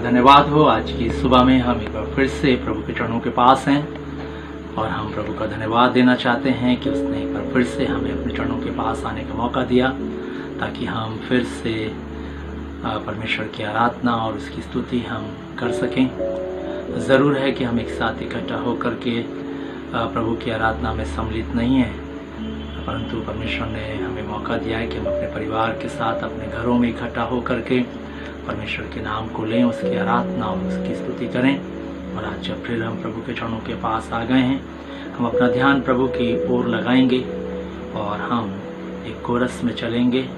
धन्यवाद हो। आज की सुबह में हम एक बार फिर से प्रभु के चरणों के पास हैं और हम प्रभु का धन्यवाद देना चाहते हैं कि उसने एक बार फिर से हमें अपने चरणों के पास आने का मौका दिया ताकि हम फिर से परमेश्वर की आराधना और उसकी स्तुति हम कर सकें। ज़रूर है कि हम एक साथ इकट्ठा होकर के प्रभु की आराधना में सम्मिलित नहीं हैं, परंतु परमेश्वर ने हमें मौका दिया है कि हम अपने परिवार के साथ अपने घरों में इकट्ठा होकर के परमेश्वर के नाम को लें, उसकी आराधना और उसकी स्तुति करें। और आज जब फिर हम प्रभु के चरणों के पास आ गए हैं, हम अपना ध्यान प्रभु की ओर लगाएंगे और हम एक कोरस में चलेंगे।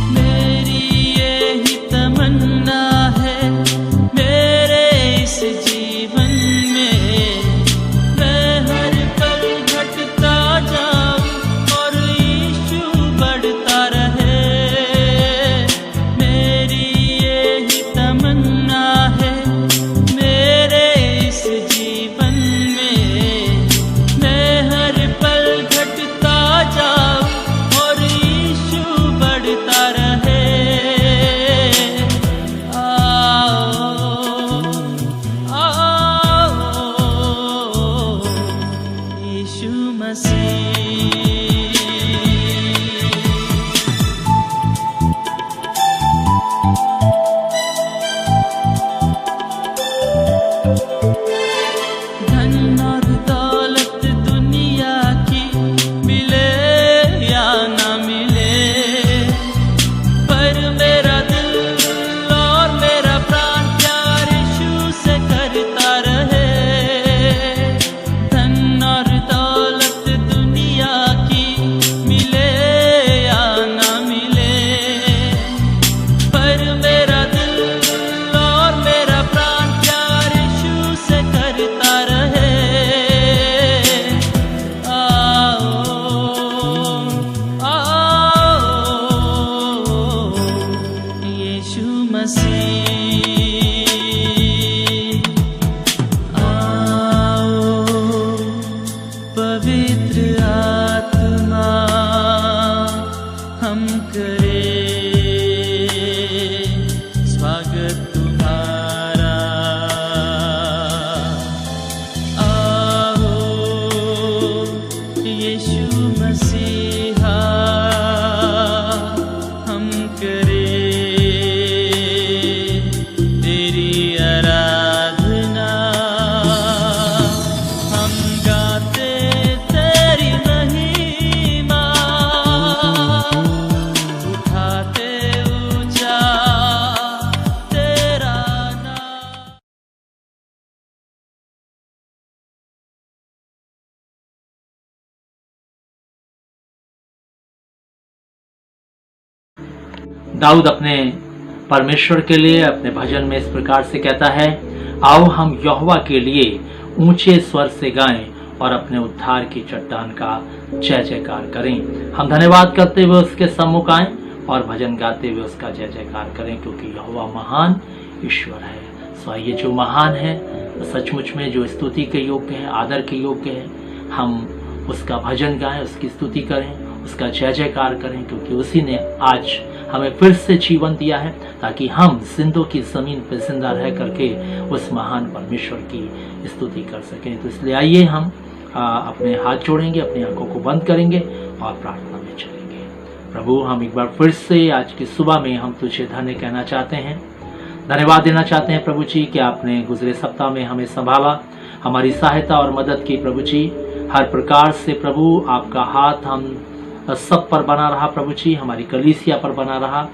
मेरी यही तमन्ना है मेरे इस जीवन दाऊद अपने परमेश्वर के लिए अपने भजन में इस प्रकार से कहता है, आओ हम यहोवा के लिए ऊंचे स्वर से गाएं और अपने उद्धार की चट्टान का जय जयकार करें। हम धन्यवाद करते हुए उसके सम्मुख आएं और भजन गाते हुए उसका जय जयकार करें, क्योंकि यहोवा महान ईश्वर है। सो ये जो महान है, सचमुच में जो स्तुति के योग्य है, आदर के योग्य है, हम उसका भजन गाएं, उसकी स्तुति करें, उसका जय जयकार करें, क्योंकि उसी ने आज हमें फिर से जीवन दिया है, ताकि हम जिंदों की जमीन पर जिंदा रह करके उस महान परमेश्वर की स्तुति कर सकें। तो इसलिए आइए हम अपने हाथ जोड़ेंगे, अपनी आंखों को बंद करेंगे और प्रार्थना में चलेंगे। प्रभु, हम एक बार फिर से आज की सुबह में हम तुझे धन्य कहना चाहते हैं, धन्यवाद देना चाहते हैं प्रभु जी कि आपने गुजरे सप्ताह में हमें संभाला, हमारी सहायता और मदद की प्रभु जी। हर प्रकार से प्रभु आपका हाथ हम सब पर बना रहा प्रभु जी, हमारी कलीसिया पर बना रहा,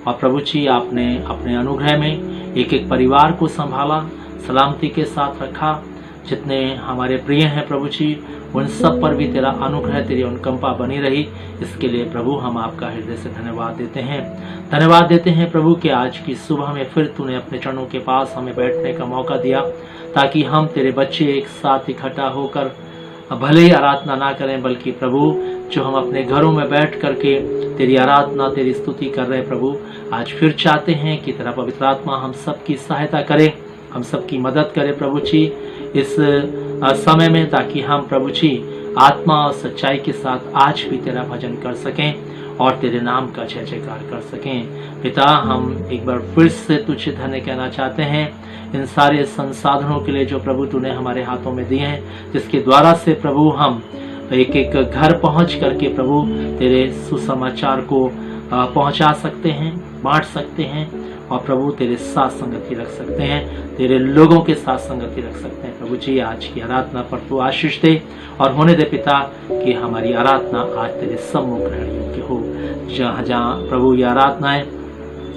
और प्रभु जी आपने अपने अनुग्रह में एक एक परिवार को संभाला, सलामती के साथ रखा। जितने हमारे प्रिय हैं प्रभु जी, उन सब पर भी तेरा अनुग्रह, तेरी अनुकंपा बनी रही। इसके लिए प्रभु हम आपका हृदय से धन्यवाद देते हैं। धन्यवाद देते हैं प्रभु कि आज की सुबह में फिर तूने अपने चरणों के पास हमें बैठने का मौका दिया, ताकि हम तेरे बच्चे एक साथ इकट्ठा होकर भले ही आराधना ना करें, बल्कि प्रभु जो हम अपने घरों में बैठ करके तेरी आराधना, तेरी स्तुति कर रहे हैं प्रभु, आज फिर चाहते हैं कि तेरा पवित्र आत्मा हम सबकी सहायता करे, हम सबकी मदद करे प्रभु जी इस समय में, ताकि हम प्रभु जी आत्मा और सच्चाई के साथ आज भी तेरा भजन कर सकें और तेरे नाम का जय जयकार कर सकें। पिता, हम एक बार फिर से तुझे धन्य कहना चाहते हैं इन सारे संसाधनों के लिए जो प्रभु तूने हमारे हाथों में दिए हैं, जिसके द्वारा से प्रभु हम एक एक घर पहुंच करके प्रभु तेरे सुसमाचार को पहुंचा सकते हैं, बांट सकते हैं, और प्रभु तेरे साथ संगति रख सकते हैं, तेरे लोगों के साथ संगति रख सकते हैं। प्रभु जी आज की आराधना पर तू आशीष दे और होने दे पिता कि हमारी आराधना आज तेरे सम्मुख ग्रहण योग्य हो। जहाँ जहाँ प्रभु ये आराधनाएं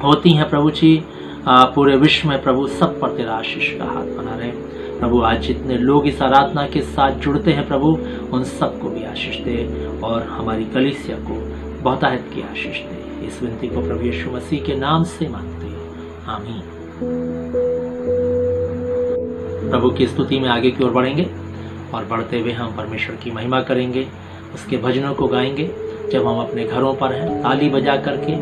होती हैं प्रभु जी, पूरे विश्व में प्रभु सब पर तेरा आशीष का हाथ बना रहे। प्रभु आज जितने लोग इस आराधना के साथ जुड़ते हैं प्रभु, उन सबको भी आशीष दे और हमारी कलीसिया को बहुतायत की आशीष दे। इस विनती को प्रभु यीशु मसीह के नाम से मांगते हैं, आमीन। प्रभु की स्तुति में आगे की ओर बढ़ेंगे और बढ़ते हुए हम परमेश्वर की महिमा करेंगे, उसके भजनों को गाएंगे। जब हम अपने घरों पर हैं, ताली बजा करके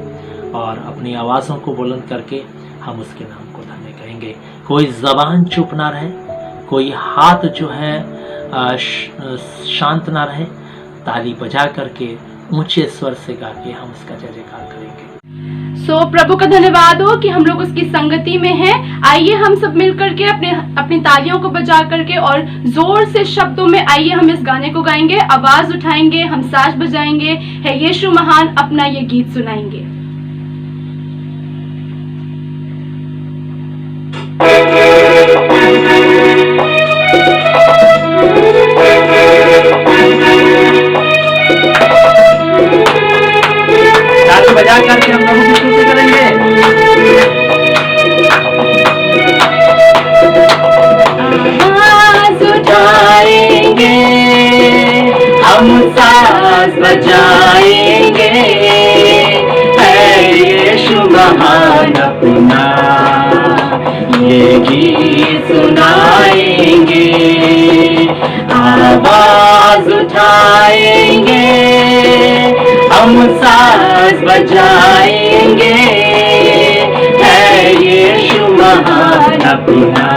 और अपनी आवाज़ों को बुलंद करके हम उसके नाम को धन्य कहेंगे। कोई जबान चुप ना रहे, कोई हाथ जो है शांत ना रहे, ताली बजा करके ऊंचे स्वर से गा के हम उसका जय जयकार करेंगे। प्रभु का धन्यवाद हो कि हम लोग उसकी संगति में हैं। आइए हम सब मिलकर के अपनी तालियों को बजा करके और जोर से शब्दों में आइए हम इस गाने को गाएंगे, आवाज उठाएंगे, हम साज बजाएंगे, है यीशु महान, अपना ये गीत सुनाएंगे। बजा करके हम प्रभु की स्तुति करेंगे। आवाज उठाएंगे, हम साज बजाएंगे, है यीशु महान, अपना ये गीत सुनाएंगे। आवाज उठाएंगे, हम साज बजाएंगे, है यीशु महान, अपना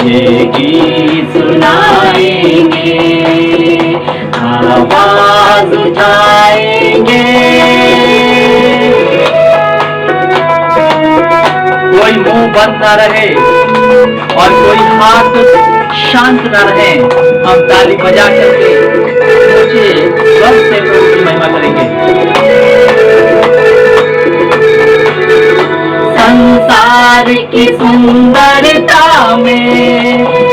ये गीत सुनाएंगे। आवाज उठाएंगे। कोई मुंह बंद ना रहे और कोई हाथ शांत ना रहे, हम ताली बजा करके मुझे स्वर से प्रभु की महिमा करेंगे। संसार की सुंदरता में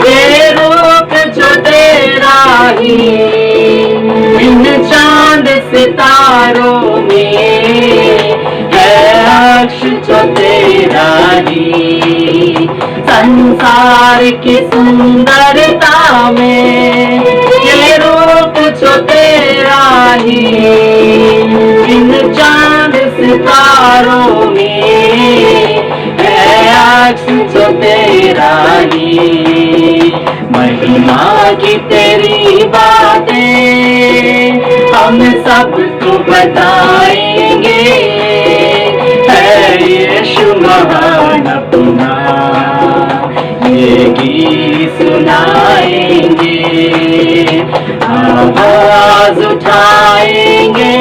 ये रूप जो तेरा ही, इन चांद सितारों में है अक्ष जो तेरा ही। संसार की सुंदरता में ये रूप जो तेरा ही, इन चांद सितारों में है अक्स जो तेरा ही। महिमा की तेरी बातें हम सबको बताएंगे, है यीशु महान अपना ये गीत सुनाएंगे। आवाज उठाएंगे,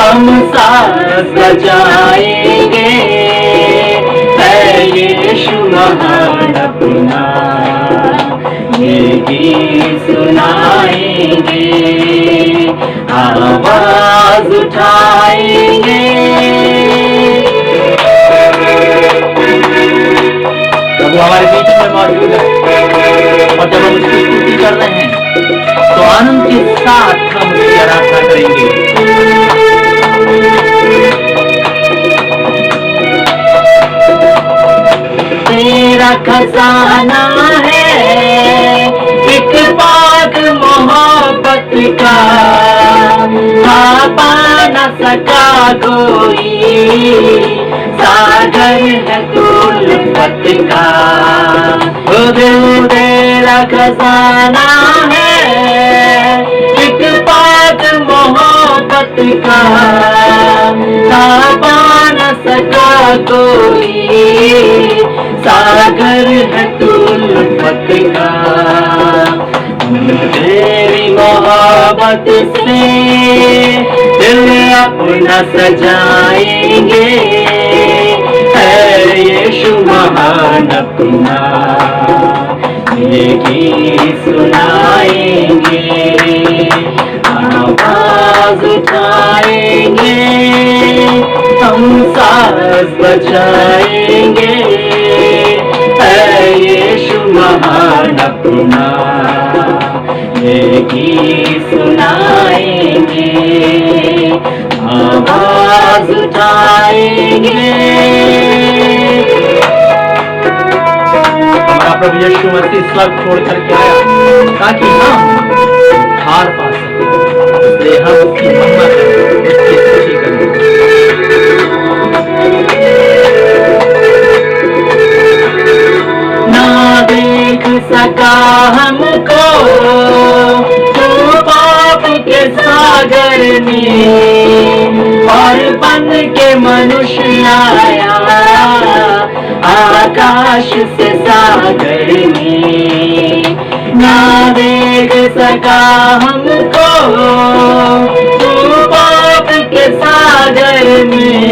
हम साथ बजाएंगे, है यीशु महान अपना ये गीत सुनाएंगे। आवाज उठाएंगे। प्रभु हमारे बीच में मौजूद है और जब हम उसकी स्तुति कर रहे हैं तो आनंद के साथ हम उसकी आराधना करेंगे। तेरा खजाना है एक पाक मोहब्बत का, पा न सका कोई, सागर है तू उल्फत का। ओ दिल तेरा खजाना है एक पाक मोहब्बत का, पा न सका कोई, सागर है तू उल्फत का। तेरी मोहब्बत से दिल अपना सजाएंगे, है यीशु महान अपना ये गीत सुनाएंगे। आवाज उठाएंगे, हम साथ बजाएंगे, है यीशु महान अपना ये गीत सुनाएंगे। आवाज उठाएंगे। हमारा प्रभु यीशु मसीह स्वर्ग छोड़ करके आया ताकि हम उद्धार पा सकें, इसलिए हम उसकी महिमा करें, उसकी स्तुति करें। ना देख सका हमको तू पाप के सागर में, और बन के मनुष्य आया आकाश से सागर में। ना देख सका हमको तू पाप के सागर में,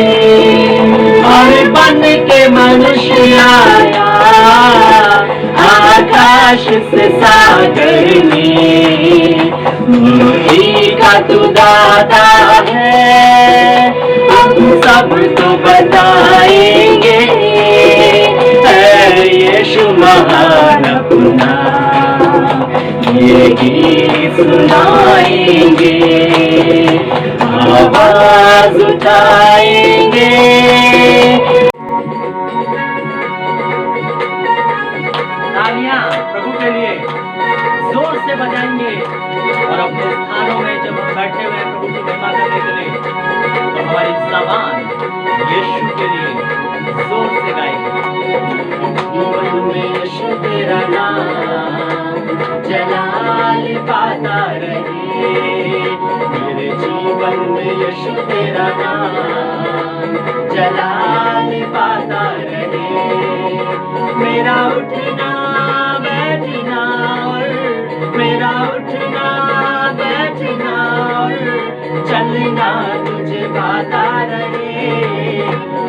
और बन के मनुष्य आया आकाश से सागर में। मुक्ति का तू दाता है, हम सबको बताएंगे, है यीशु महान अपना ये गीत सुनाएंगे। आवाज उठाएंगे। तालियां प्रभु के लिए जोर से बजाएंगे और अपने स्थानों में जब हम बैठे हुए हैं प्रभु की महिमा करने के लिए, तो हमारी ज़बान यीशु के लिए जोर से गाएंगे। जीवन में यीशु तेरा नाम जलाल पाता रहे, मेरे जीवन में यीशु तेरा नाम जलाल पाता रहे। मेरा उठना बैठना और मेरा उठना बैठना और चलना तुझे पाता रहे।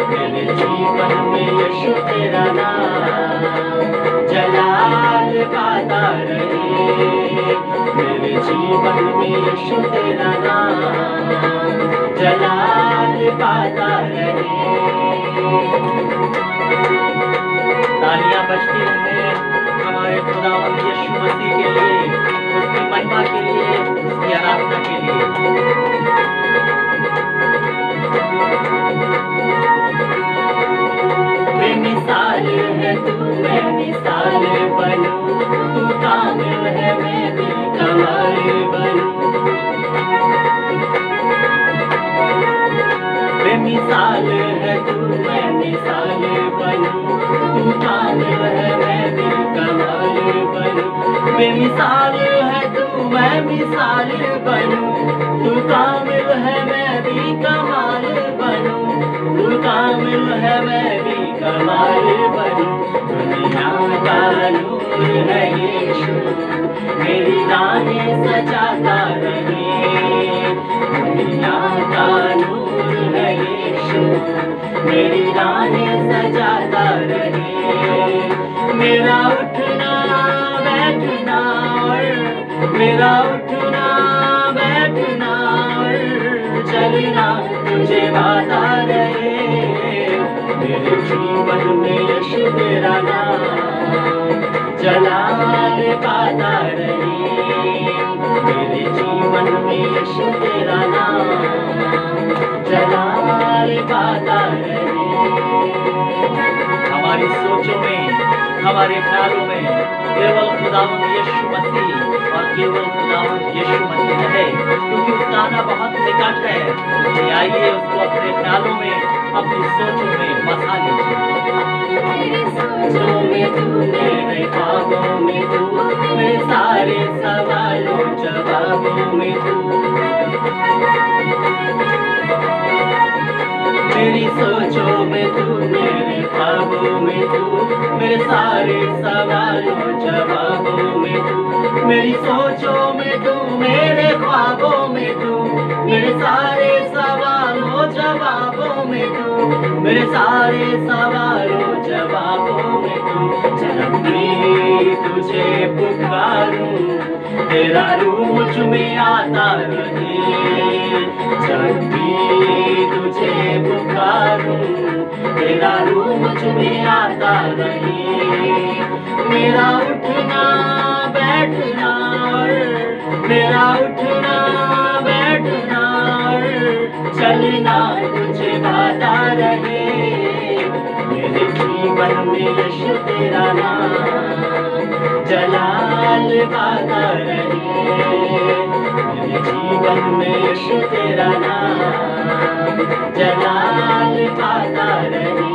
मेरे जीवन में यीशु तेरा नाम जलाल पाता रहे, मेरे जीवन में यीशु तेरा नाम जलाल पाता रहे। तालियां बजती रहे हमारे खुदावंद यीशु मसीह के लिए, उसकी महिमा के लिए, उसकी आराधना के लिए। बेमिसाल है तू, मैं मिसाल बनूं, तू कामिल है मैं भी कमाल बनूं। कामिल है मैं भी कमाल बनूं, बेमिसाल है तू मैं मिसाल बनूं, तू कामिल है मैं भी कमाल बनूं, तू कामिल है मैं भी कमाल बनूं, दुनिया का नूर है यीशु मेरी राहें सजाता रहे, दुनिया का नूर है यीशु मेरी राहें सजाता रहे, मेरा उठना बैठना और मेरा उठना बैठना और चलना तुझे वादा रहे, मेरे जीवन में यीशु तेरा नाम जलाल पाता रहे, मेरे जीवन में यीशु तेरा नाम जलाल पाता रहे। हमारी सोचों में हमारे ख्यालों में केवल खुदावंद यीशु मसीह और केवल खुदावंद यीशु मसीह रहे, क्योंकि उसका आना बहुत निकट है। इसलिए आइए उसको अपने ख्यालों में अपनी सोचों में बसा लीजिए। मेरी सोचों में तू, मेरे ख्वाबों में तू, मेरे सारे सवालों जवाबों में तू, मेरी सोचों में तू, मेरे ख्वाबों में तू, मेरे सारे सवालों जवाबों में तू, मेरी सोचों में तू, मेरे ख्वाबों में तू, मेरे सारे सवालों जवाबों में तू, मेरे सारे सवालों जवाबों में तू, जब भी तुझे पुकारूं तेरा रूह मुझ में आता रहे, जब भी तुझे पुकारूं तेरा रूह मुझ में आता रहे, मेरा उठना बैठना और मेरा उठना बैठना और चलना तुझे वादा रहे, मेरे जीवन में यीशु तेरा नाम जलाल पाता रहे, मेरे जीवन में यीशु तेरा नाम जलाल पाता रहे।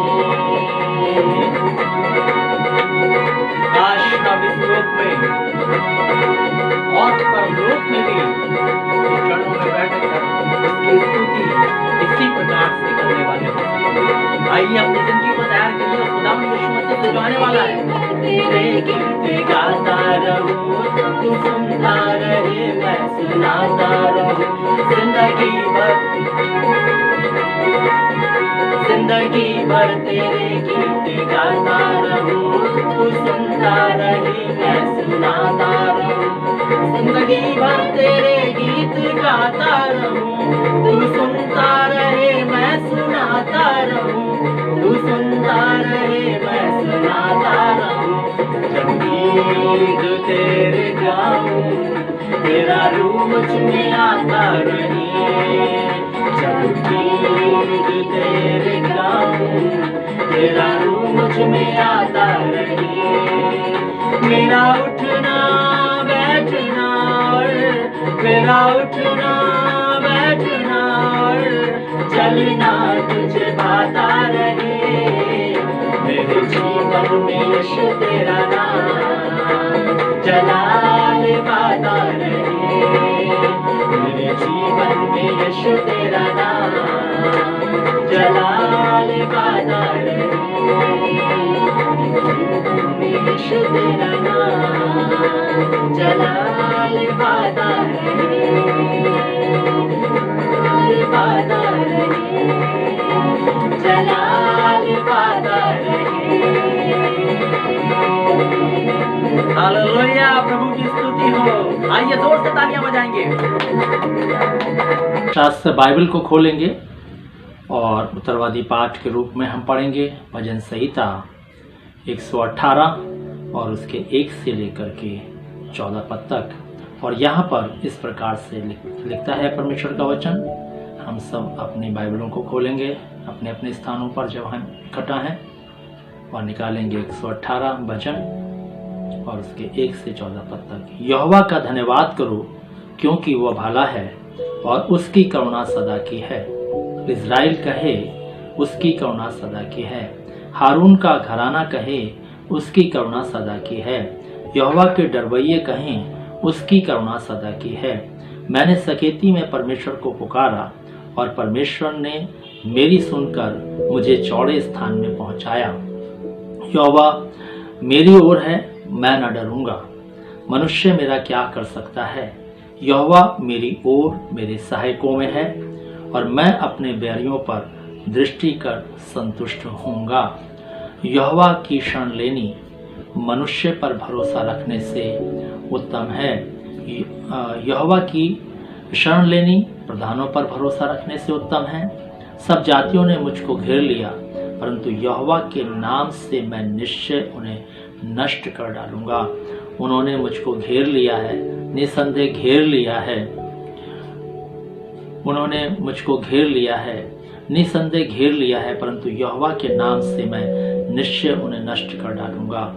काश हम इस लोक में और परलोक में भी उसके चरणों में बैठकर उसकी स्तुति इसी प्रकार से करने वाले हैं। आइए अपनी जिंदगी को तैयार करिए, खुदावंद यीशु मसीह से जो आने वाला है। तेरे गीत गाता रहूं, तू सुनता रहे मैं सुनाता रहूं, जिंदगी भर तेरे गीत गाता रहूं, तू सुनता रहे मैं सुनाता रहूं, जिंदगी भर तेरे गीत गाता रहूं, तू सुनता रहे मैं सुनाता रहूं, तू सुनता रहे मैं सुनाता रहूं, जब गीत तेरे गाऊं तेरा रूह मुझ में आता रहे, जब गीत तेरे गाऊं तेरा रूह मुझ में आता रहे, मेरा उठना बैठना और मेरा उठना बैठना और चलना तुझे भाता रहे, मेरे जीवन में यीशु तेरा नाम जलाल पाता रहे, मेरे जीवन में यीशु तेरा नाम जलाल पाता रहे, यीशु तेरा नाम जलाल पाता रहे, पाता रहे, जलाल पाता रहे। हालेलुया, प्रभु की स्तुति हो। आइए जोर से तालियां बजाएंगे। शास्त्र बाइबल को खोलेंगे और उत्तरवादी पाठ के रूप में हम पढ़ेंगे भजन संहिता 118 और उसके 1 से लेकर के 14 पद तक। और यहाँ पर इस प्रकार से लिखता है परमेश्वर का वचन। हम सब अपनी बाइबलों को खोलेंगे अपने अपने स्थानों पर जब हम इकट्ठा हैं और निकालेंगे 118 भजन और उसके 1 से 14 पद तक। यहोवा का धन्यवाद करो क्योंकि वह भला है और उसकी करुणा सदा की है। इज़राइल कहे उसकी करुणा सदा की है। हारून का घराना कहे उसकी करुणा सदा की है। यहोवा के डरवैये कहें, उसकी करुणा सदा की है। मैंने सकेती में परमेश्वर को पुकारा और परमेश्वर ने मेरी सुनकर मुझे चौड़े स्थान में पहुंचाया। यहोवा मेरी ओर है, मैं न डरूंगा। मनुष्य मेरा क्या कर सकता है? यहोवा मेरी ओर मेरे सहायकों में है और मैं अपने बैरियों पर दृष्टि कर संतुष्ट होऊंगा। यहोवा की शरण लेनी मनुष्य पर भरोसा रखने से उत्तम है। यहोवा की शरण लेनी प्रधानों पर भरोसा रखने से उत्तम है। सब जातियों ने मुझको घेर लिया, परंतु यहोवा के नाम से मैं निश्चय उन्हें नष्ट कर डालूंगा। उन्होंने मुझको घेर लिया है, निसंदेह घेर लिया है। उन्होंने मुझको घेर लिया है, निसंदेह घेर लिया है, परंतु यहोवा के नाम से मैं निश्चय उन्हें नष्ट कर डालूंगा।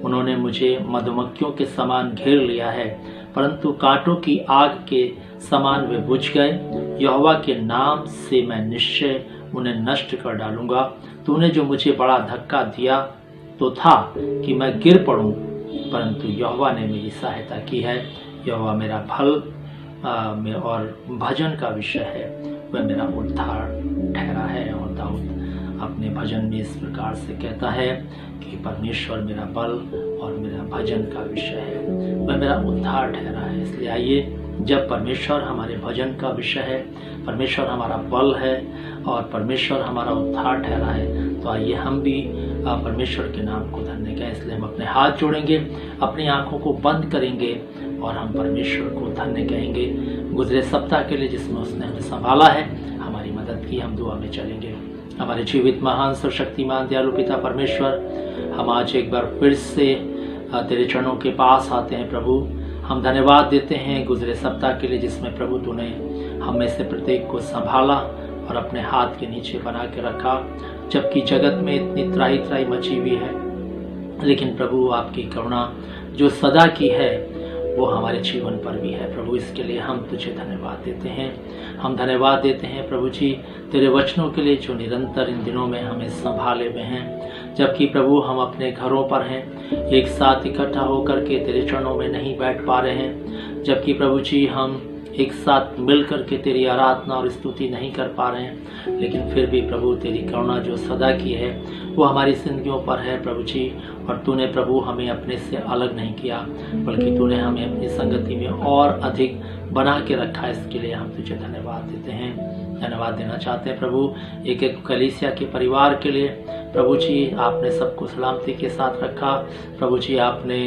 उन्होंने मुझे मधुमक्खियों के समान घेर लिया है, परंतु कांटों की आग के समान वे बुझ गए। यहोवा के नाम से मैं निश्चय उन्हें नष्ट कर डालूंगा। तूने जो मुझे बड़ा धक्का दिया तो था कि मैं गिर पड़ूं, परंतु यहोवा ने मेरी सहायता की है। यहोवा मेरा भल और भजन का विषय है, वह मेरा उद्धार ठहरा है। और दाऊद अपने भजन में इस प्रकार से कहता है कि परमेश्वर मेरा बल और मेरा भजन का विषय है, वह मेरा उद्धार ठहरा है। इसलिए आइए, जब परमेश्वर हमारे भजन का विषय है, परमेश्वर हमारा बल है और परमेश्वर हमारा उद्धार ठहरा है, तो आइए हम भी परमेश्वर के नाम को धन्य करें। इसलिए हम अपने हाथ जोड़ेंगे, अपनी आंखों को बंद करेंगे और हम परमेश्वर को धन्य कहेंगे गुजरे सप्ताह के लिए जिसमें उसने हमें संभाला है, हमारी मदद की। हम दुआ में चलेंगे। हमारे जीवित महान सर्वशक्तिमान दयालु पिता परमेश्वर, हम आज एक बार फिर से तेरे चरणों के पास आते हैं प्रभु। हम धन्यवाद देते हैं गुजरे सप्ताह के लिए जिसमें प्रभु तूने हम में से प्रत्येक को संभाला और अपने हाथ के नीचे बना के रखा। जबकि जगत में इतनी त्राही त्राही मची हुई है, लेकिन प्रभु आपकी करुणा जो सदा की है वो हमारे जीवन पर भी है। प्रभु इसके लिए हम तुझे धन्यवाद देते हैं। हम धन्यवाद देते हैं प्रभु जी तेरे वचनों के लिए जो निरंतर इन दिनों में हमें संभाले हुए हैं। जबकि प्रभु हम अपने घरों पर हैं, एक साथ इकट्ठा होकर के तेरे चरणों में नहीं बैठ पा रहे हैं, जबकि प्रभु जी हम एक साथ मिल करके तेरी आराधना और स्तुति नहीं कर पा रहे हैं, लेकिन फिर भी प्रभु तेरी करुणा जो सदा की है वो हमारी जिंदगियों पर है प्रभु जी। और तूने प्रभु हमें अपने से अलग नहीं किया, बल्कि तूने हमें अपनी संगति में और अधिक बना के रखा। इसके लिए हम तुझे धन्यवाद देते हैं। धन्यवाद देना चाहते हैं प्रभु एक एक कलीसिया के परिवार के लिए। प्रभु जी आपने सबको सलामती के साथ रखा। प्रभु जी आपने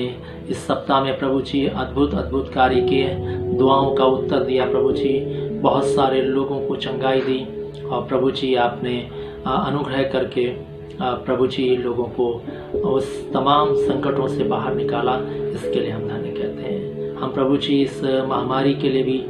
इस सप्ताह में प्रभु जी अद्भुत अद्भुत कार्य किए, दुआओं का उत्तर दिया प्रभु जी, बहुत सारे लोगों को चंगाई दी और प्रभु जी आपने अनुग्रह करके प्रभु जी लोगों को उस तमाम संकटों से बाहर निकाला। इसके लिए हम धन्य कहते हैं। हम प्रभु जी इस महामारी के लिए भी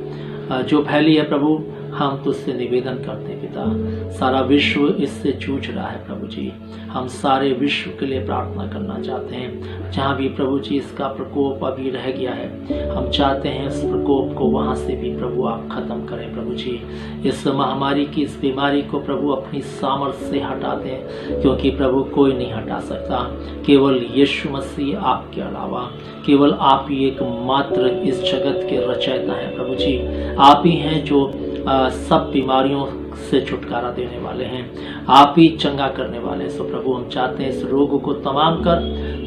जो फैली है प्रभु, हम तुझसे निवेदन करते हैं पिता, सारा विश्व इससे जूझ रहा है प्रभु जी। हम सारे विश्व के लिए प्रार्थना करना चाहते हैं। जहाँ भी प्रभु जी इसका प्रकोप अभी रह गया है, हम चाहते हैं इस प्रकोप को वहाँ से भी प्रभु आप खत्म करें प्रभु जी। इस महामारी की, इस बीमारी को प्रभु अपनी सामर्थ्य से हटा दें, क्योंकि प्रभु कोई नहीं हटा सकता, केवल यीशु मसीह आपके अलावा। केवल आप ही एकमात्र इस जगत के रचयिता हैं प्रभु जी। आप ही हैं जो सब बीमारियों से छुटकारा देने वाले हैं, आप ही चंगा करने वाले हैं। सो प्रभु हम चाहते हैं इस रोग को तमाम कर,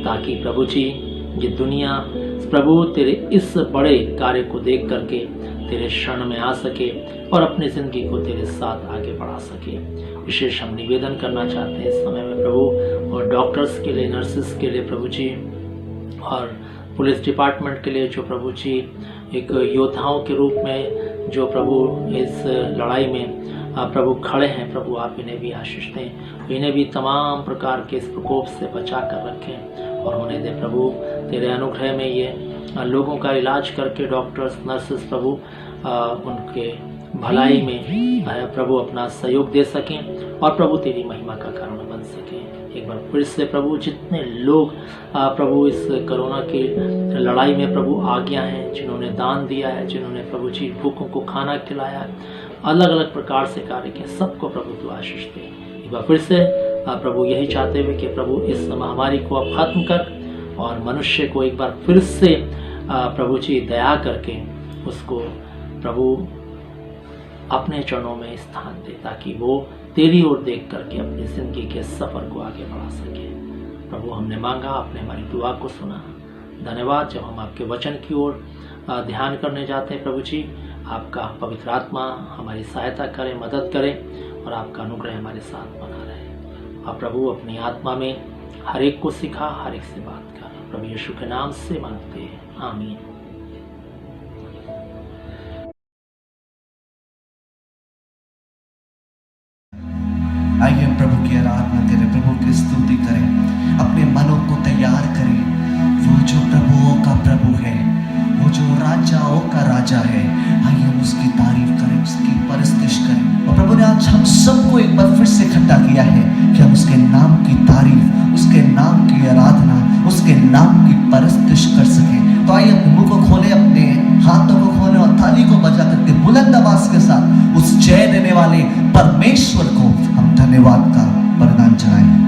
ताकि प्रभु जी ये दुनिया प्रभु तेरे इस बड़े कार्य को देख करके तेरे शरण में आ सके और अपनी जिंदगी को तेरे साथ आगे बढ़ा सके। विशेष हम निवेदन करना चाहते हैं इस समय में प्रभु, और डॉक्टर्स के लिए, नर्सेस के लिए प्रभु जी, और पुलिस डिपार्टमेंट के लिए जो प्रभु जी एक योद्धाओं के रूप में जो प्रभु इस लड़ाई में प्रभु खड़े हैं, प्रभु आप इन्हें भी आशीष दें, इन्हें भी तमाम प्रकार के इस प्रकोप से बचा कर रखें और उन्हें दे प्रभु तेरे अनुग्रह में ये लोगों का इलाज करके डॉक्टर्स, नर्सेस प्रभु उनके भलाई में प्रभु अपना सहयोग दे सकें और प्रभु तेरी महिमा का कारण बन सकें। एक बार फिर से प्रभु जितने लोग प्रभु इस कोरोना की लड़ाई में प्रभु आ गया हैं, जिन्होंने दान दिया है, जिन्होंने प्रभु जी भूखों को खाना खिलाया, अलग अलग प्रकार से कार्य किए, सबको प्रभु तू आशीष दे। एक बार फिर से प्रभु यही चाहते हुए कि प्रभु इस महामारी को अब खत्म कर और मनुष्य को एक बार फिर से प्रभु जी दया करके उसको प्रभु अपने चरणों में स्थान दे, ताकि वो तेरी ओर देख करके अपनी जिंदगी के सफर को आगे बढ़ा सके। प्रभु हमने मांगा, आपने हमारी दुआ को सुना। धन्यवाद। जब हम आपके वचन की ओर ध्यान करने जाते हैं प्रभु जी, आपका पवित्र आत्मा हमारी सहायता करे, मदद करे और आपका अनुग्रह हमारे साथ बना रहे। आप प्रभु अपनी आत्मा में हर एक को सिखा, हर एक से बात कर। प्रभु यीशु के नाम से मांगते हैं, आमीन। आइए प्रभु की आराधना करें, प्रभु की स्तुति करें, अपने मनों को तैयार करें। वो जो प्रभुओं का प्रभु है, वो जो राजाओं का राजा है, आइए हम उसकी तारीफ करें, उसकी परस्तिश करें। और प्रभु ने आज हम सबको एक बार फिर से इकट्ठा किया है कि हम उसके नाम की तारीफ, उसके नाम की आराधना, उसके नाम की परस्तिश कर सकें। तो आइए अपने मुंह को खोले, अपने हाथों को खोले और ताली को बजा करके बुलंद आवाज के साथ उस जय देने वाले परमेश्वर को हम धन्यवाद का वरदान चढ़ाएं।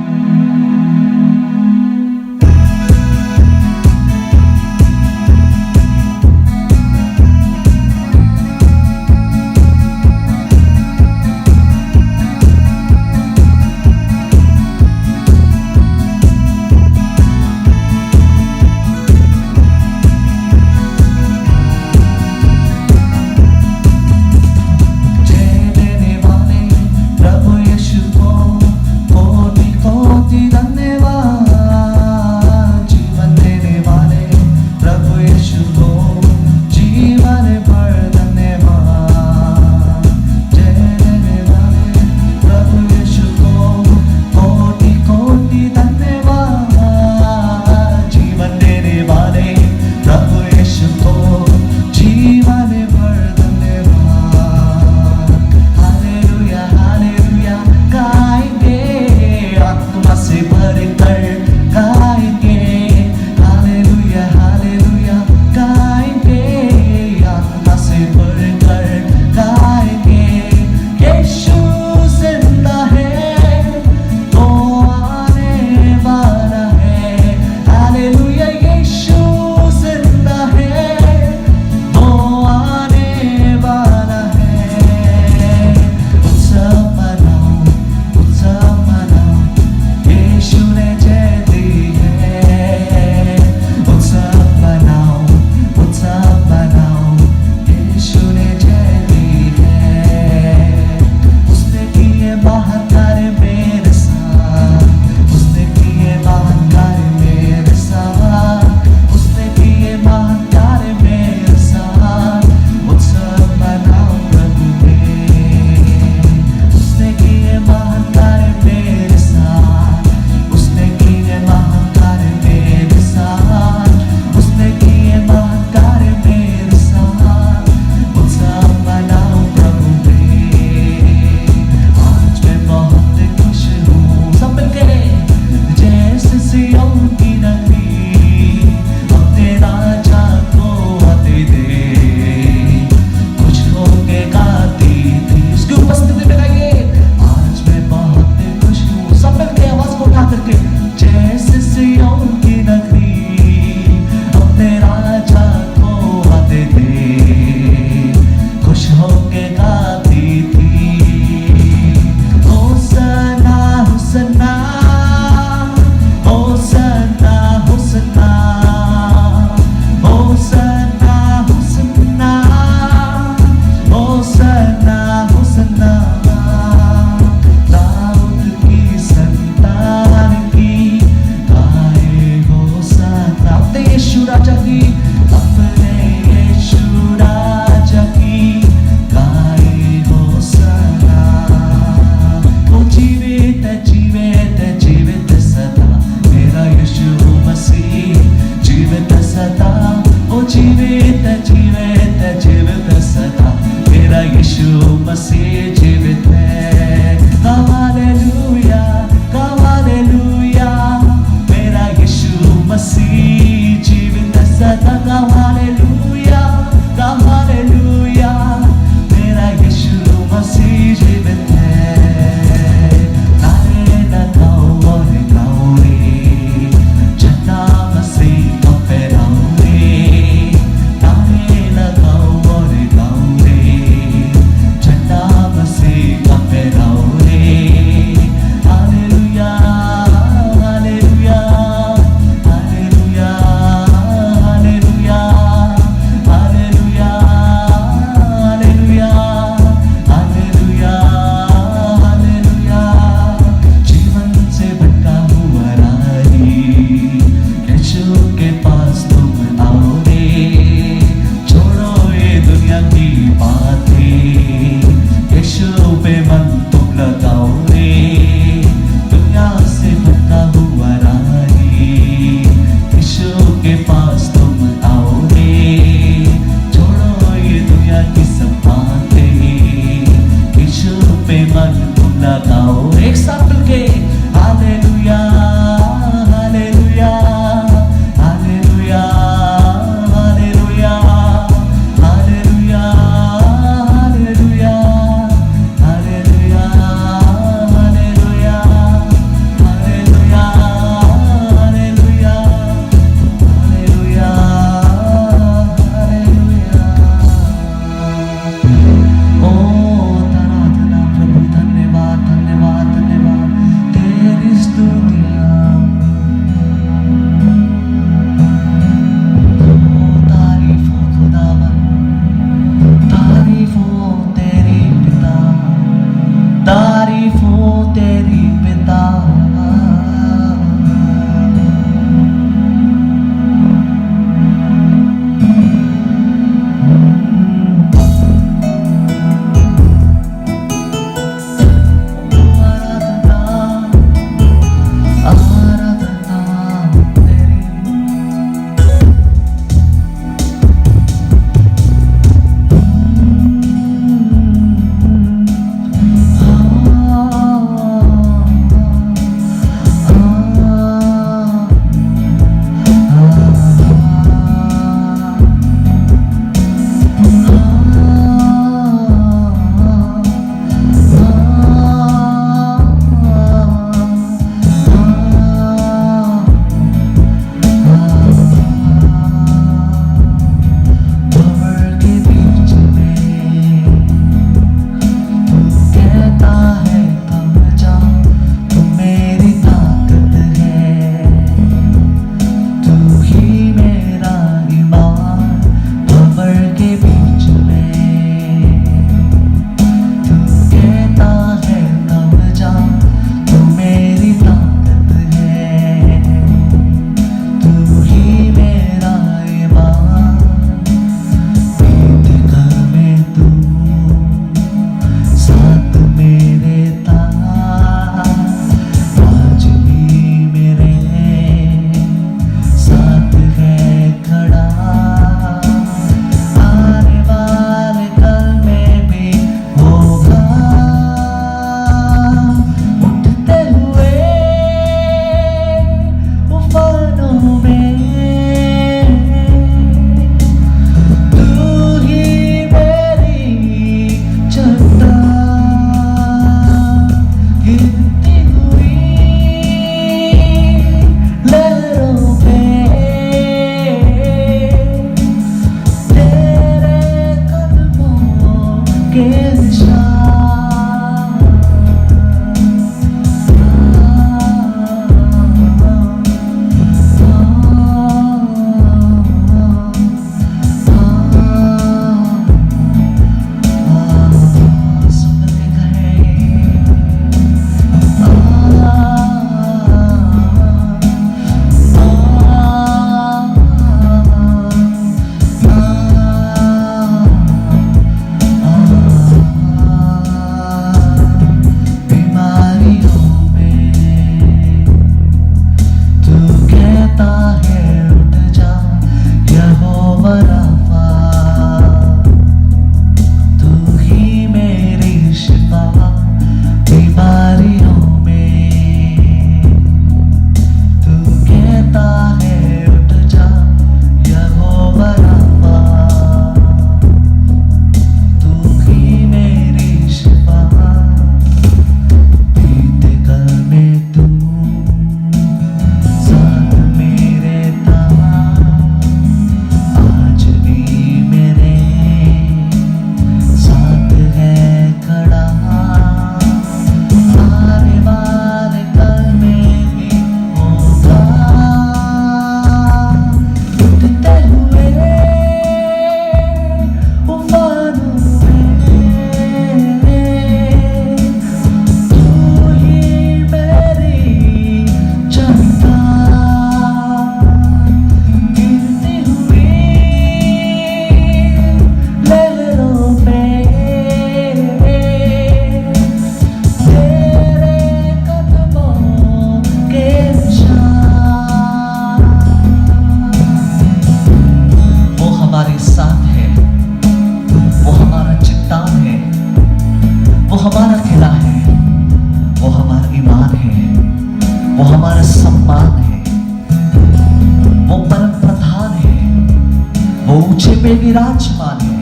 वो ऊंचे पे विराजमान है,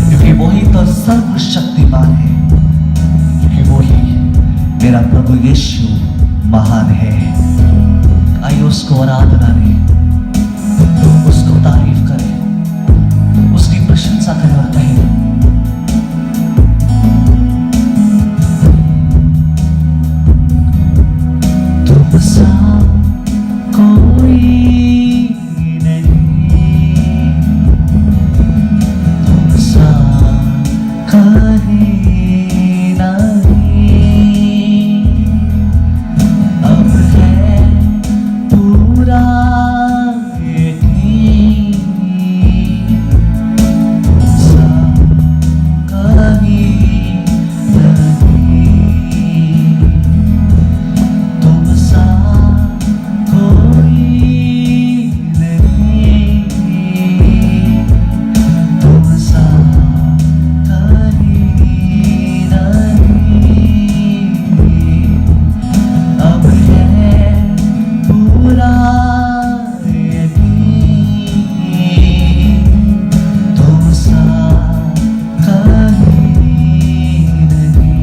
क्योंकि वही तो सर्वशक्तिमान है, क्योंकि वही मेरा प्रभु यीशु महान है। आइए उसको आराधना दें, उसको तारीफ करें, उसकी प्रशंसा करें और कहें, तुम सा कोई नहीं, तुम सा कहीं नहीं, अब है पूरा यकीन, तुम सा कहीं नहीं, तुम सा कोई नहीं, तुम सा कहीं नहीं, अब है पूरा यकीन, तुम सा कहीं नहीं।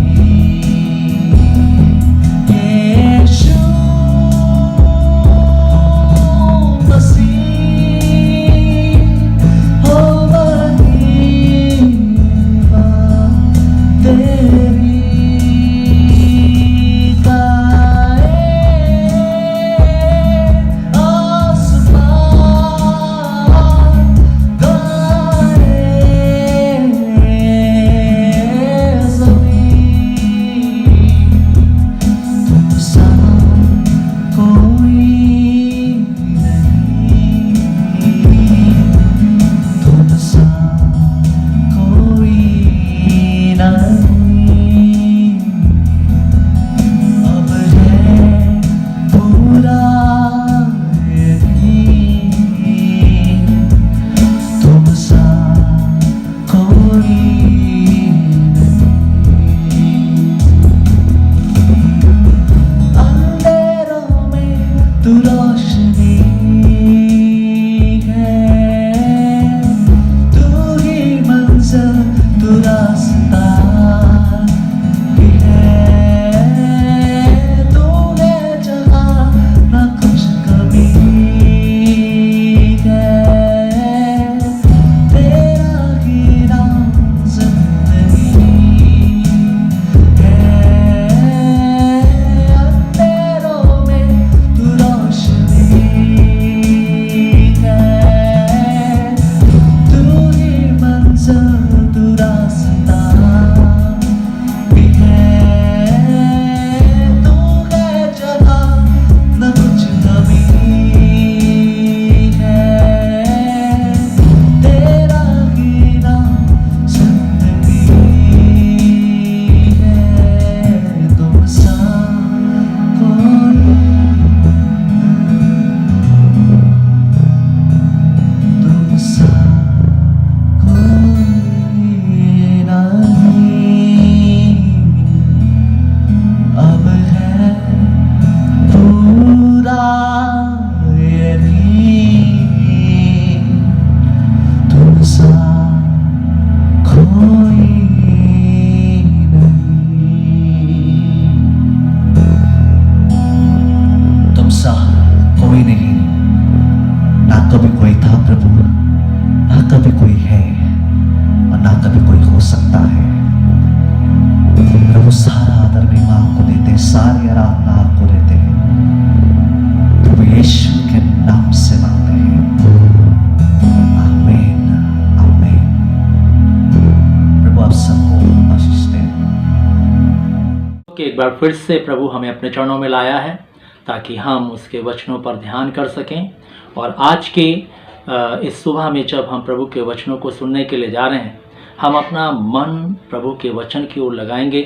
यीशु मसीह हो महिमा तेरी गाए आसमान, गाए ज़मीन, तुम सा कोई नहीं, तुम सा कोई नहीं, अब है पूरा यकीन, तुम सा कोई नहीं। अंधेरों में तू रोशनी है, तू ही मंजिल, तू रास्ता भी है, तू है जहाँ ना कुछ कमी है, तेरा ही नाम जिंदगी है। अंधेरों में तू रोशनी है, तू ही मंजिल, तू रास्ता भी है, तू है जहाँ न कुछ कमी है, तेरा ही नाम जिंदगी है, तुम सा कोई, तुम सा कोई नहीं, अब है पूरा यकीन, तुम सा कोई नहीं, तुम सा कोई नहीं, ना कभी कोई था प्रभु, ना कभी कोई है और ना कभी कोई हो सकता है। प्रभु सारा आदर महिमा आपको देते हैं, सारी आराधना आपको देते हैं, प्रभु यीशु के नाम से मांगते हैं, आमीन आमीन। प्रभु आप सबको आशीष दें। कि एक बार फिर से प्रभु हमें अपने चरणों में लाया है ताकि हम उसके वचनों पर ध्यान कर सकें। और आज के इस सुबह में जब हम प्रभु के वचनों को सुनने के लिए जा रहे हैं, हम अपना मन प्रभु के वचन की ओर लगाएंगे,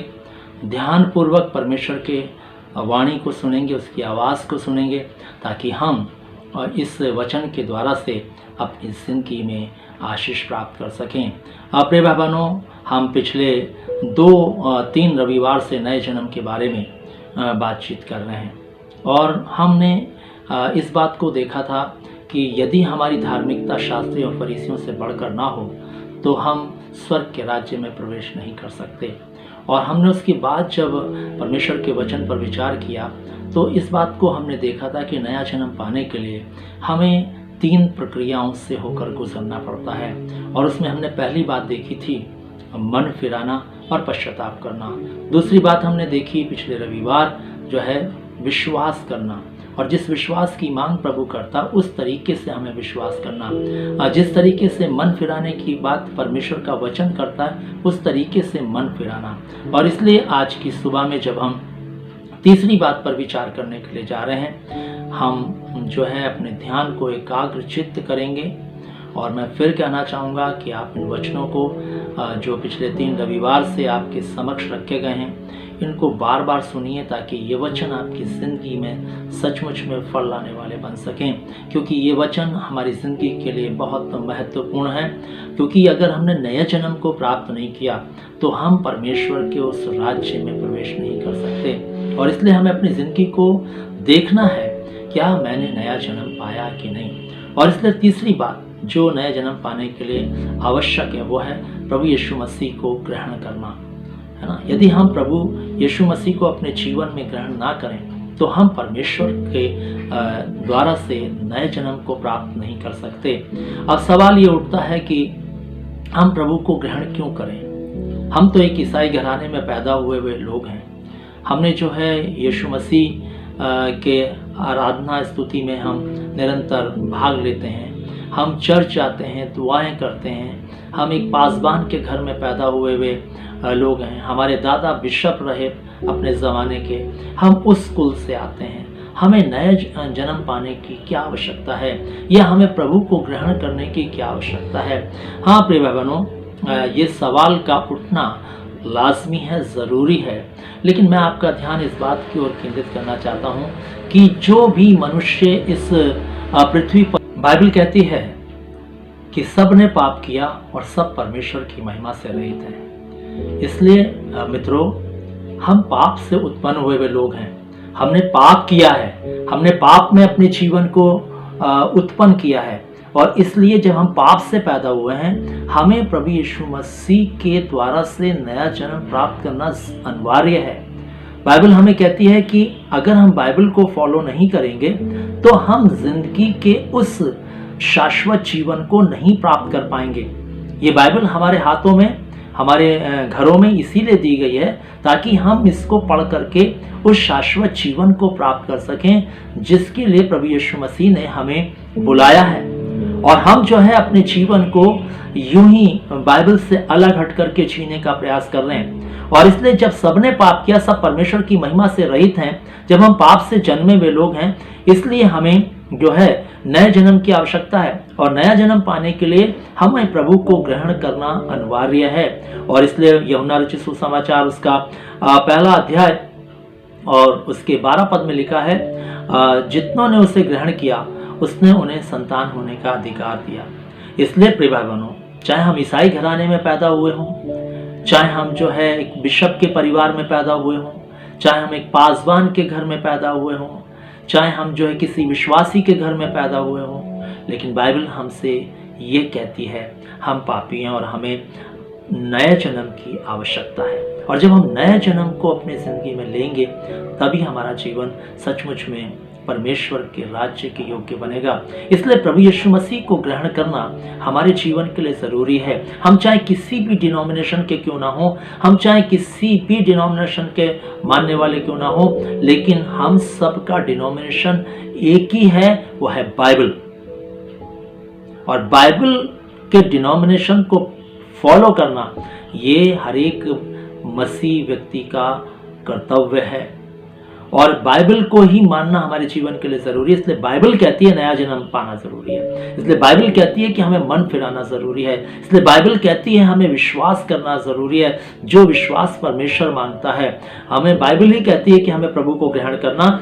ध्यानपूर्वक परमेश्वर के वाणी को सुनेंगे, उसकी आवाज़ को सुनेंगे, ताकि हम इस वचन के द्वारा से अपनी ज़िंदगी में आशीष प्राप्त कर सकें। प्रिय भाई बहनों, हम पिछले 2-3 रविवार से नए जन्म के बारे में बातचीत कर रहे हैं और हमने इस बात को देखा था कि यदि हमारी धार्मिकता शास्त्रियों और फरीसियों से बढ़कर ना हो तो हम स्वर्ग के राज्य में प्रवेश नहीं कर सकते। और हमने उसके बाद जब परमेश्वर के वचन पर विचार किया तो इस बात को हमने देखा था कि नया जन्म पाने के लिए हमें 3 प्रक्रियाओं से होकर गुजरना पड़ता है। और उसमें हमने पहली बात देखी थी मन फिराना और पश्चाताप करना। दूसरी बात हमने देखी पिछले रविवार जो है विश्वास करना, और जिस विश्वास की मांग प्रभु करता उस तरीके से हमें विश्वास करना। जिस तरीके से मन फिराने की बात परमेश्वर का वचन करता है उस तरीके से मन फिराना। और इसलिए आज की सुबह में जब हम तीसरी बात पर विचार करने के लिए जा रहे हैं, हम जो है अपने ध्यान को एकाग्र चित्त करेंगे। और मैं फिर कहना चाहूँगा कि आप इन वचनों को जो पिछले 3 रविवार से आपके समक्ष रखे गए हैं इनको बार बार सुनिए, ताकि ये वचन आपकी ज़िंदगी में सचमुच में फल लाने वाले बन सकें। क्योंकि ये वचन हमारी ज़िंदगी के लिए बहुत महत्वपूर्ण है। क्योंकि अगर हमने नए जन्म को प्राप्त नहीं किया तो हम परमेश्वर के उस राज्य में प्रवेश नहीं कर सकते। और इसलिए हमें अपनी ज़िंदगी को देखना है, क्या मैंने नया जन्म पाया कि नहीं। और इसलिए तीसरी बात जो नए जन्म पाने के लिए आवश्यक है वो है प्रभु यीशु मसीह को ग्रहण करना, है ना। यदि हम प्रभु यीशु मसीह को अपने जीवन में ग्रहण ना करें तो हम परमेश्वर के द्वारा से नए जन्म को प्राप्त नहीं कर सकते। अब सवाल ये उठता है कि हम प्रभु को ग्रहण क्यों करें। हम तो एक ईसाई घराने में पैदा हुए लोग हैं। हमने जो है यीशु मसीह के आराधना स्तुति में हम निरंतर भाग लेते हैं। हम चर्च जाते हैं, दुआएं करते हैं। हम एक पासबान के घर में पैदा हुए लोग हैं। हमारे दादा बिशप रहे अपने ज़माने के। हम उस कुल से आते हैं। हमें नए जन्म पाने की क्या आवश्यकता है, या हमें प्रभु को ग्रहण करने की क्या आवश्यकता है। हाँ प्रिय बहनों, ये सवाल का उठना लाजमी है, ज़रूरी है। लेकिन मैं आपका ध्यान इस बात की ओर केंद्रित करना चाहता हूँ कि जो भी मनुष्य इस पृथ्वी पर, बाइबल कहती है कि सब ने पाप किया और सब परमेश्वर की महिमा से रहित हैं। इसलिए मित्रों, हम पाप से उत्पन्न हुए लोग हैं। हमने पाप किया है, हमने पाप में अपने जीवन को उत्पन्न किया है। और इसलिए जब हम पाप से पैदा हुए हैं, हमें प्रभु यीशु मसीह के द्वारा से नया जन्म प्राप्त करना अनिवार्य है। बाइबल हमें कहती है कि अगर हम बाइबल को फॉलो नहीं करेंगे तो हम जिंदगी के उस शाश्वत जीवन को नहीं प्राप्त कर पाएंगे। ये बाइबल हमारे हाथों में, हमारे घरों में इसीलिए दी गई है ताकि हम इसको पढ़ करके उस शाश्वत जीवन को प्राप्त कर सकें जिसके लिए प्रभु यीशु मसीह ने हमें बुलाया है। और हम जो है अपने जीवन को यूं ही बाइबल से अलग हट करके जीने का प्रयास कर रहे हैं। और इसलिए जब सबने पाप किया, सब परमेश्वर की महिमा से रहित हैं, जब हम पाप से जन्मे हुए लोग हैं, इसलिए हमें जो है नए जन्म की आवश्यकता है। और नया जन्म पाने के लिए हमें प्रभु को ग्रहण करना अनिवार्य है। और इसलिए यूहन्ना रचित सुसमाचार उसका पहला अध्याय और उसके 12 पद में लिखा है, जितनों ने उसे ग्रहण किया उसने उन्हें संतान होने का अधिकार दिया। इसलिए प्रिय भाई बहनों, चाहे हम ईसाई घराने में पैदा हुए हों, चाहे हम जो है एक बिशप के परिवार में पैदा हुए हों, चाहे हम एक पासबान के घर में पैदा हुए हों, चाहे हम जो है किसी विश्वासी के घर में पैदा हुए हों, लेकिन बाइबल हमसे ये कहती है हम पापी हैं और हमें नए जन्म की आवश्यकता है। और जब हम नए जन्म को अपनी जिंदगी में लेंगे तभी हमारा जीवन सचमुच में परमेश्वर के राज्य के योग्य बनेगा। इसलिए प्रभु यीशु मसीह को ग्रहण करना हमारे जीवन के लिए ज़रूरी है। हम चाहे किसी भी डिनोमिनेशन के क्यों ना हो, हम चाहे किसी भी डिनोमिनेशन के मानने वाले क्यों ना हो, लेकिन हम सबका डिनोमिनेशन एक ही है, वो है बाइबल। और बाइबल के डिनोमिनेशन को फॉलो करना ये हर एक मसीह व्यक्ति का कर्तव्य है। और बाइबल को ही मानना हमारे जीवन के लिए ज़रूरी है। इसलिए बाइबल कहती है नया जन्म पाना ज़रूरी है। इसलिए बाइबल कहती है कि हमें मन फिराना ज़रूरी है। इसलिए बाइबल कहती है हमें विश्वास करना ज़रूरी है, जो विश्वास परमेश्वर मांगता है। हमें बाइबल ही कहती है कि हमें प्रभु को ग्रहण करना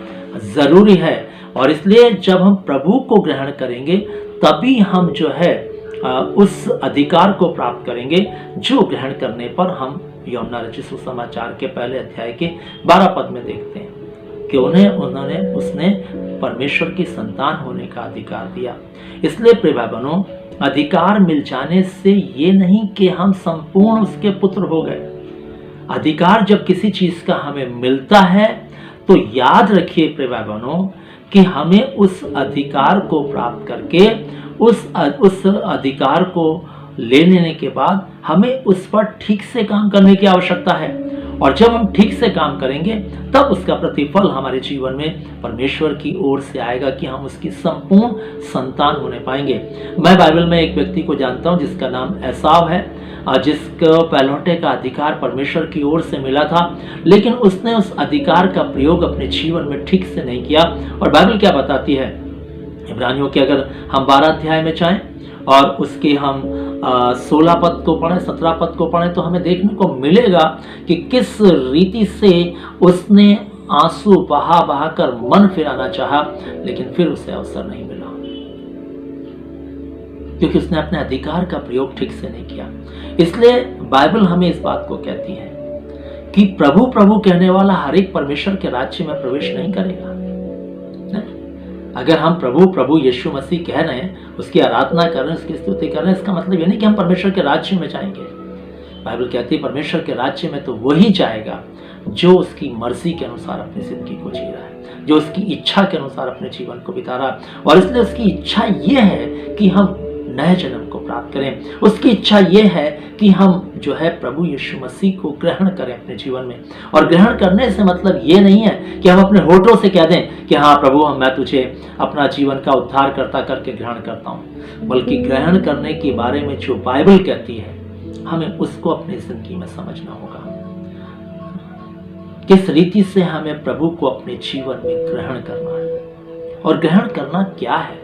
ज़रूरी है। और इसलिए जब हम प्रभु को ग्रहण करेंगे तभी हम जो है उस अधिकार को प्राप्त करेंगे जो ग्रहण करने पर हम यूहन्ना रचित सुसमाचार के पहले अध्याय के 12 पद में देखते हैं। कि उसने परमेश्वर की संतान होने का अधिकार दिया। इसलिए प्रिय भाई बहनों, अधिकार मिल जाने से ये नहीं कि हम संपूर्ण उसके पुत्र हो गए। अधिकार जब किसी चीज का हमें मिलता है तो याद रखिए प्रिय भाई बहनों कि हमें उस अधिकार को प्राप्त करके उस अधिकार को ले लेने के बाद हमें उस पर ठीक से काम करने की आवश्यकता है। और जब हम ठीक से काम करेंगे तब उसका प्रतिफल हमारे जीवन में परमेश्वर की ओर से आएगा कि हम उसकी संपूर्ण संतान होने पाएंगे। मैं बाइबल में एक व्यक्ति को जानता हूं जिसका नाम एसाव है, जिसको पहलौठे का अधिकार परमेश्वर की ओर से मिला था, लेकिन उसने उस अधिकार का प्रयोग अपने जीवन में ठीक से नहीं किया। और बाइबल क्या बताती है, इब्रानियों के अगर हम 12 अध्याय में चाहें और उसके हम 16 पद को पढ़ें, 17 पद को पढ़ें, तो हमें देखने को मिलेगा कि किस रीति से उसने आंसू बहा बहा कर मन फिराना चाहा, लेकिन फिर उसे अवसर नहीं मिला क्योंकि उसने अपने अधिकार का प्रयोग ठीक से नहीं किया। इसलिए बाइबल हमें इस बात को कहती है कि प्रभु प्रभु कहने वाला हर एक परमेश्वर के राज्य में प्रवेश नहीं करेगा। अगर हम प्रभु प्रभु यीशु मसीह कह रहे हैं, उसकी आराधना कर रहे हैं, उसकी स्तुति कर रहे हैं, इसका मतलब ये नहीं कि हम परमेश्वर के राज्य में जाएंगे। बाइबल कहती है परमेश्वर के राज्य में तो वही जाएगा जो उसकी मर्जी के अनुसार अपनी जिंदगी को जी रहा है, जो उसकी इच्छा के अनुसार अपने जीवन को बिता रहा है। और इसलिए उसकी इच्छा ये है कि हम नए जन्म को प्राप्त करें। उसकी इच्छा ये है कि हम जो है प्रभु यीशु मसीह को ग्रहण करें अपने जीवन में। और ग्रहण करने से मतलब ये नहीं है कि हम अपने होठों से कह दें कि हाँ प्रभु मैं तुझे अपना जीवन का उद्धार करता करके ग्रहण करता हूँ, बल्कि ग्रहण करने के बारे में जो बाइबल कहती है हमें उसको अपनी जिंदगी में समझना होगा। किस रीति से हमें प्रभु को अपने जीवन में ग्रहण करना है और ग्रहण करना क्या है,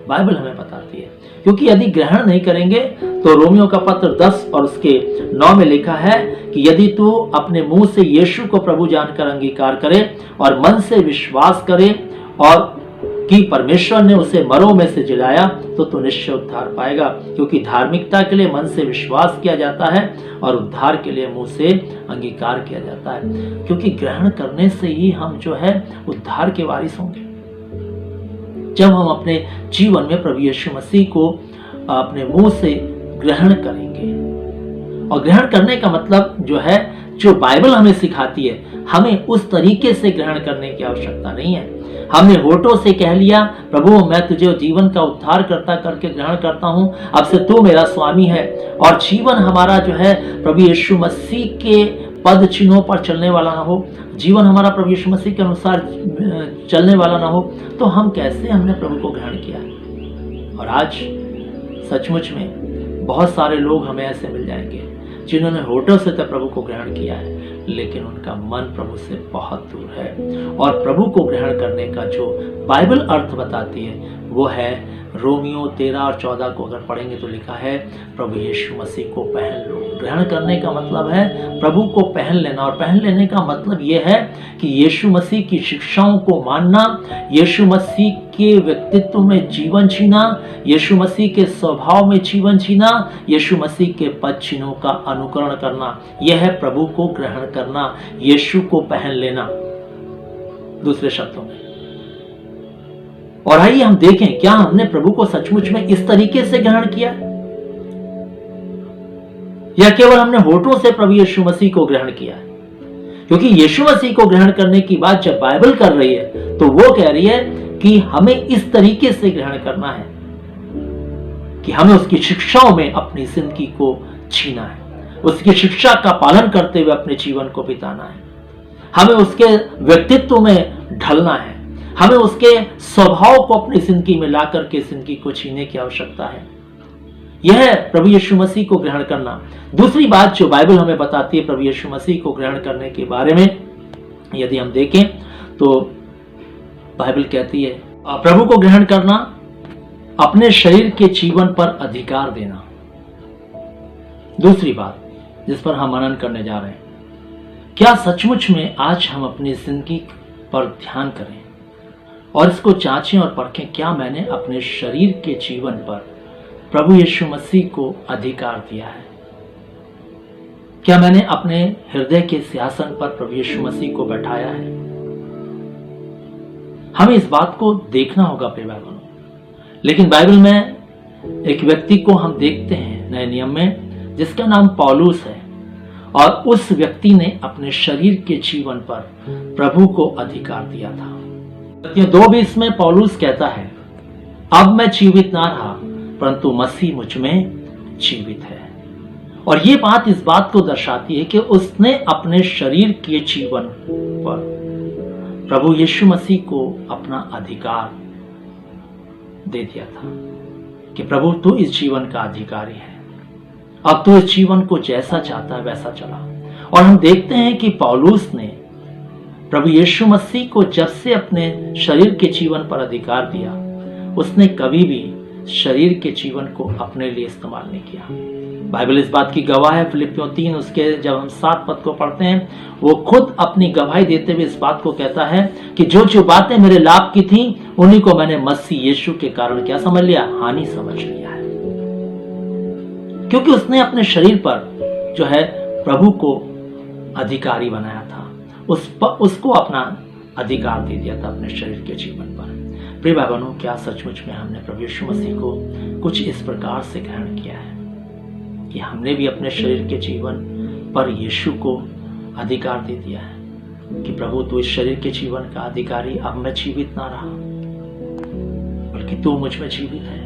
बाइबल हमें बताती है। क्योंकि यदि ग्रहण नहीं करेंगे तो रोमियो का पत्र 10 और उसके 9 में लिखा है कि यदि तू अपने मुंह से यीशु को प्रभु जानकर अंगीकार करे और मन से विश्वास करे और कि परमेश्वर ने उसे मरों में से जिलाया तो तू निश्चय उद्धार पाएगा। क्योंकि धार्मिकता के लिए मन से विश्वास किया जाता है और उद्धार के लिए मुंह से अंगीकार किया जाता है। क्योंकि ग्रहण करने से ही हम जो है उद्धार के वारिस होंगे। जब हम अपने जीवन में प्रभु यीशु मसीह को अपने मुंह से ग्रहण करेंगे, और ग्रहण करने का मतलब जो है जो बाइबल हमें सिखाती है, हमें उस तरीके से ग्रहण करने की आवश्यकता नहीं है। हमने होठों से कह लिया प्रभु मैं तुझे जीवन का उद्धार करता करके ग्रहण करता हूं, अब से तू मेरा स्वामी है, और जीवन हमारा जो है प्रभु यीशु मसीह के पद चिन्हों पर चलने वाला ना हो, जीवन हमारा प्रभु यीशु मसीह के अनुसार चलने वाला ना हो, तो हम कैसे हमने प्रभु को ग्रहण किया। और आज सचमुच में बहुत सारे लोग हमें ऐसे मिल जाएंगे जिन्होंने होठों से तो प्रभु को ग्रहण किया है, लेकिन उनका मन प्रभु से बहुत दूर है। और प्रभु को ग्रहण करने का जो बाइबल अर्थ बताती है वो है रोमियो 13 और 14 को अगर पढ़ेंगे तो लिखा है प्रभु यीशु मसीह को पहन लो। ग्रहण करने का मतलब है प्रभु को पहन लेना, और पहन लेने का मतलब यह है कि यीशु मसीह की शिक्षाओं को मानना, यीशु मसीह के व्यक्तित्व में जीवन जीना, यीशु मसीह के स्वभाव में जीवन जीना, यीशु मसीह के पद चिन्हों का अनुकरण करना, यह है प्रभु को ग्रहण करना, यीशु को पहन लेना दूसरे शब्दों में। और आइए हम देखें क्या हमने प्रभु को सचमुच में इस तरीके से ग्रहण किया या केवल हमने होठों से प्रभु यीशु मसीह को ग्रहण किया है। क्योंकि यीशु मसीह को ग्रहण करने की बात जब बाइबल कर रही है तो वो कह रही है कि हमें इस तरीके से ग्रहण करना है कि हमें उसकी शिक्षाओं में अपनी जिंदगी को जीना है, उसकी शिक्षा का पालन करते हुए अपने जीवन को बिताना है, हमें उसके व्यक्तित्व में ढलना है, हमें उसके स्वभाव को अपनी जिंदगी में ला करके जिंदगी को जीने की आवश्यकता है। यह है प्रभु यीशु मसीह को ग्रहण करना। दूसरी बात जो बाइबल हमें बताती है प्रभु यीशु मसीह को ग्रहण करने के बारे में, यदि हम देखें तो बाइबल कहती है प्रभु को ग्रहण करना, अपने शरीर के जीवन पर अधिकार देना। दूसरी बात जिस पर हम मनन करने जा रहे हैं, क्या सचमुच में आज हम अपनी जिंदगी पर ध्यान करें और इसको जांचें और परखें, क्या मैंने अपने शरीर के जीवन पर प्रभु यीशु मसीह को अधिकार दिया है? क्या मैंने अपने हृदय के सिंहासन पर प्रभु यीशु मसीह को बैठाया है? हमें इस बात को देखना होगा प्रिय भाई बहनों। लेकिन बाइबल में एक व्यक्ति को हम देखते हैं नए नियम में, जिसका नाम पौलुस है, और उस व्यक्ति ने अपने शरीर के जीवन पर प्रभु को अधिकार दिया था। 2:20 में पौलुस कहता है, अब मैं जीवित ना रहा परंतु मसीह मुझ में जीवित है। और ये बात इस बात को दर्शाती है कि उसने अपने शरीर के जीवन पर प्रभु यीशु मसीह को अपना अधिकार दे दिया था कि प्रभु तू इस जीवन का अधिकारी है, अब तू इस जीवन को जैसा चाहता है वैसा चला। और हम देखते हैं कि पौलुस ने प्रभु यीशु मसीह को जब से अपने शरीर के जीवन पर अधिकार दिया, उसने कभी भी शरीर के जीवन को अपने लिए इस्तेमाल नहीं किया। बाइबल इस बात की गवाह है। फिलिपियों 3 उसके जब हम 7 पद को पढ़ते हैं, वो खुद अपनी गवाही देते हुए इस बात को कहता है कि जो जो बातें मेरे लाभ की थी उन्हीं को मैंने मसीह यीशु के कारण क्या समझ लिया, हानि समझ लिया है। क्योंकि उसने अपने शरीर पर जो है प्रभु को अधिकारी बनाया था, उसको अपना अधिकार दे दिया था अपने शरीर के जीवन पर। प्रिय भाई बहनों, क्या सचमुच में हमने प्रभु यीशु मसीह को कुछ इस प्रकार से ग्रहण किया है कि हमने भी अपने शरीर के जीवन पर यीशु को अधिकार दे दिया है कि प्रभु तू इस शरीर के जीवन का अधिकारी, अब मैं जीवित ना रहा बल्कि तू मुझ में जीवित है।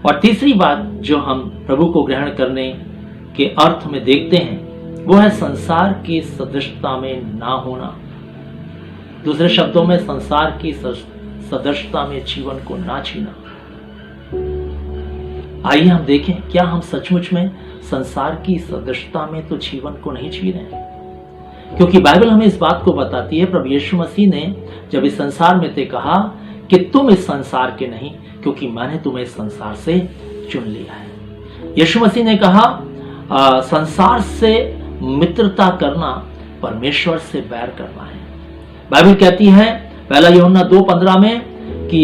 और तीसरी बात जो हम प्रभु को ग्रहण करने के अर्थ में देखते हैं वो है संसार की सदृशता में ना होना। दूसरे शब्दों में संसार की सदृशता में जीवन को ना जीना। आइए हम देखें, क्या हम सचमुच में संसार की सदृशता में तो जीवन को नहीं जी रहे हैं? क्योंकि बाइबल हमें इस बात को बताती है, प्रभु यीशु मसीह ने जब इस संसार में थे कहा कि तुम इस संसार के नहीं, क्योंकि मैंने तुम्हें इस संसार से चुन लिया है। यीशु मसीह ने कहा संसार से मित्रता करना परमेश्वर से बैर करना है। बाइबल कहती है 1 यूहन्ना 2:15 में कि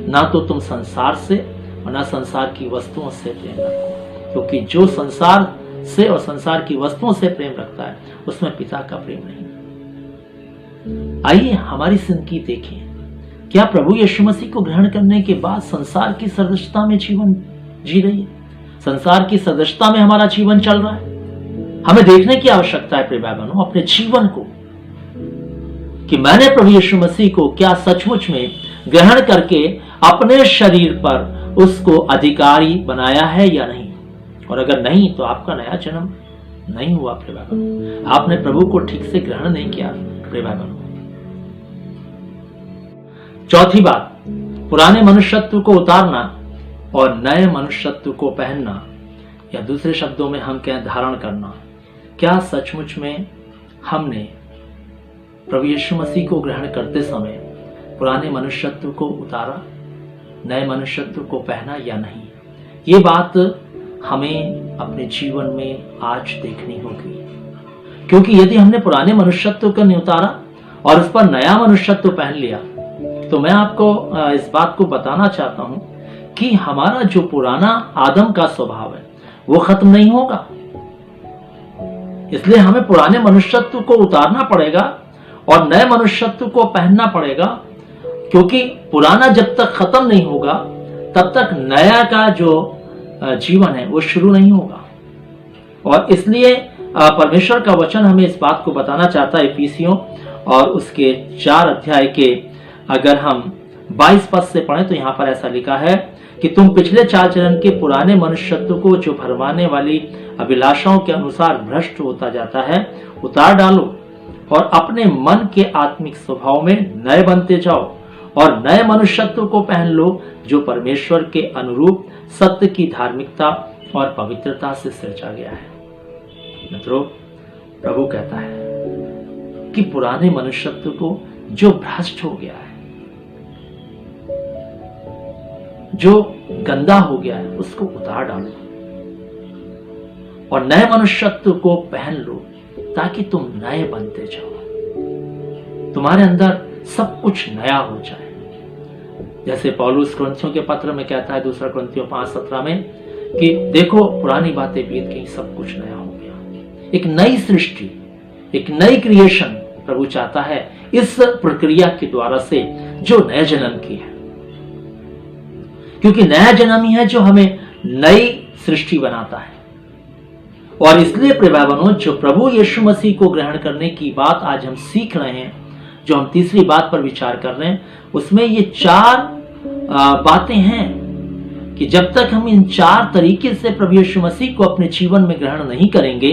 ना तो तुम संसार से और ना संसार की वस्तुओं से प्रेम रखो, क्योंकि जो संसार से और संसार की वस्तुओं से प्रेम रखता है उसमें पिता का प्रेम नहीं। आइए हमारी जिंदगी देखें, क्या प्रभु यीशु मसीह को ग्रहण करने के बाद संसार की सदृशता में जीवन जी रही है? संसार की सदृशता में हमारा जीवन चल रहा है? हमें देखने की आवश्यकता है प्रिय भाई बहनों अपने जीवन को कि मैंने प्रभु यीशु मसीह को क्या सचमुच में ग्रहण करके अपने शरीर पर उसको अधिकारी बनाया है या नहीं। और अगर नहीं तो आपका नया जन्म नहीं हुआ प्रिय भाई बहनों, आपने प्रभु को ठीक से ग्रहण नहीं किया प्रिय भाई बहनों। चौथी बात, पुराने मनुष्यत्व को उतारना और नए मनुष्यत्व को पहनना, या दूसरे शब्दों में हम कहें धारण करना। क्या सचमुच में हमने प्रभु यीशु मसीह को ग्रहण करते समय पुराने मनुष्यत्व को उतारा, नए मनुष्यत्व को पहना या नहीं? ये बात हमें अपने जीवन में आज देखनी होगी, क्योंकि यदि हमने पुराने मनुष्यत्व को नहीं उतारा और उस पर नया मनुष्यत्व पहन लिया तो मैं आपको इस बात को बताना चाहता हूं कि हमारा जो पुराना आदम का स्वभाव है वो खत्म नहीं होगा। इसलिए हमें पुराने मनुष्यत्व को उतारना पड़ेगा और नए मनुष्यत्व को पहनना पड़ेगा, क्योंकि पुराना जब तक खत्म नहीं होगा तब तक नया का जो जीवन है वो शुरू नहीं होगा। और इसलिए परमेश्वर का वचन हमें इस बात को बताना चाहता है। इफिसियों और उसके 4 अध्याय के अगर हम 22 पद से पढ़ें तो यहाँ पर ऐसा लिखा है कि तुम पिछले 4 चरण के पुराने मनुष्यत्व को जो भरमाने वाली अभिलाषाओं के अनुसार भ्रष्ट होता जाता है उतार डालो और अपने मन के आत्मिक स्वभाव में नए बनते जाओ और नए मनुष्यत्व को पहन लो जो परमेश्वर के अनुरूप सत्य की धार्मिकता और पवित्रता से सृजा गया है। मित्रों, प्रभु कहता है कि पुराने मनुष्यत्व को जो भ्रष्ट हो गया है, जो गंदा हो गया है, उसको उतार डालो और नए मनुष्यत्व को पहन लो ताकि तुम नए बनते जाओ, तुम्हारे अंदर सब कुछ नया हो जाए। जैसे पौलुस कुरिन्थियों के पत्र में कहता है 2 कुरिन्थियों 5:17 में कि देखो पुरानी बातें बीत गई, सब कुछ नया हो गया। एक नई सृष्टि, एक नई क्रिएशन प्रभु चाहता है इस प्रक्रिया के द्वारा से जो नए जन्म की है, क्योंकि नया जन्म ही है जो हमें नई सृष्टि बनाता है। और इसलिए प्रिय भाई बहनों, जो प्रभु यीशु मसीह को ग्रहण करने की बात आज हम सीख रहे हैं, जो हम तीसरी बात पर विचार कर रहे हैं, उसमें ये 4 बातें हैं कि जब तक हम इन 4 तरीके से प्रभु यीशु मसीह को अपने जीवन में ग्रहण नहीं करेंगे,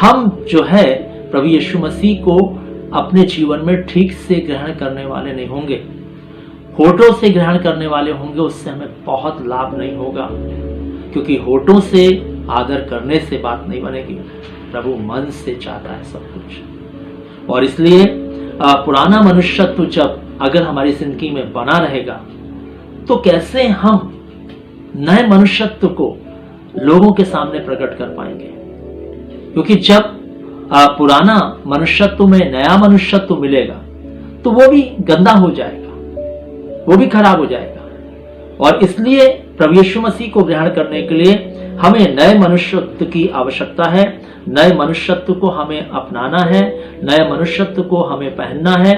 हम जो है प्रभु यीशु मसीह को अपने जीवन में ठीक से ग्रहण करने वाले नहीं होंगे। होठों से ग्रहण करने वाले होंगे, उससे हमें बहुत लाभ नहीं होगा, क्योंकि होठों से आदर करने से बात नहीं बनेगी। प्रभु मन से चाहता है सब कुछ। और इसलिए पुराना मनुष्यत्व जब अगर हमारी जिंदगी में बना रहेगा, तो कैसे हम नए मनुष्यत्व को लोगों के सामने प्रकट कर पाएंगे? क्योंकि जब पुराना मनुष्यत्व में नया मनुष्यत्व मिलेगा, तो वो भी गंदा हो जाएगा, वो भी खराब हो जाएगा। और इसलिए प्रभु यीशु मसीह को ग्रहण करने के लिए हमें नए मनुष्यत्व की आवश्यकता है। नए मनुष्यत्व को हमें अपनाना है, नए मनुष्यत्व को हमें पहनना है।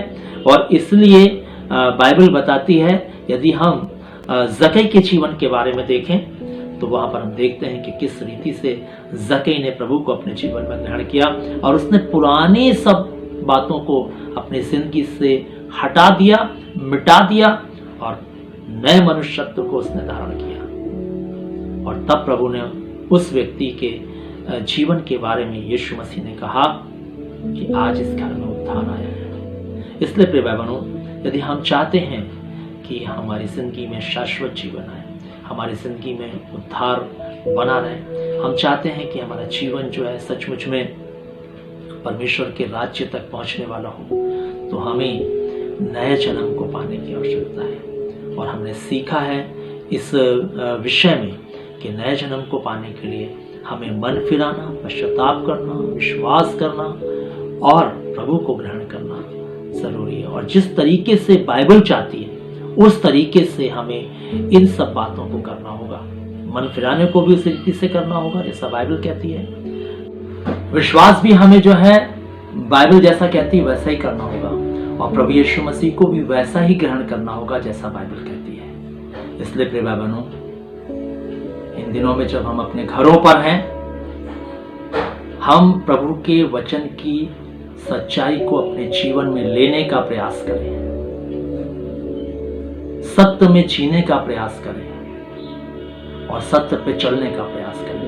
और इसलिए बाइबल बताती है, यदि हम जक्कई के जीवन के बारे में देखें, तो वहां पर हम देखते हैं कि किस रीति से जक्कई ने प्रभु को अपने जीवन में ग्रहण किया और उसने पुरानी सब बातों को अपनी जिंदगी से हटा दिया, मिटा दिया और नए मनुष्यत्व को उसने धारण किया। और तब प्रभु ने उस व्यक्ति के जीवन के बारे में यीशु मसीह ने कहा कि आज इस घर में उत्थान आया है। इसलिए प्रिय भाई बहनों, यदि हम चाहते हैं कि हमारी जिंदगी में शाश्वत जीवन आए, हमारी जिंदगी में उद्धार बना रहे, हम चाहते हैं कि हमारा जीवन जो है सचमुच में परमेश्वर के राज्य तक पहुंचने वाला हो, तो हमें नए जन्म को पाने की आवश्यकता है। और हमने सीखा है इस विषय में कि नए जन्म को पाने के लिए हमें मन फिराना, पश्चाताप करना, विश्वास करना और प्रभु को ग्रहण करना जरूरी है। और जिस तरीके से बाइबल चाहती है, उस तरीके से हमें इन सब बातों को करना होगा। मन फिराने को भी उसी रीति से करना होगा जैसा बाइबल कहती है। विश्वास भी हमें जो है बाइबल जैसा कहती है वैसा ही करना होगा। और प्रभु यीशु मसीह को भी वैसा ही ग्रहण करना होगा जैसा बाइबल कहती है। इसलिए प्रिय भाई बहनों, इन दिनों में जब हम अपने घरों पर हैं, हम प्रभु के वचन की सच्चाई को अपने जीवन में लेने का प्रयास करें, सत्य में जीने का प्रयास करें और सत्य पे चलने का प्रयास करें।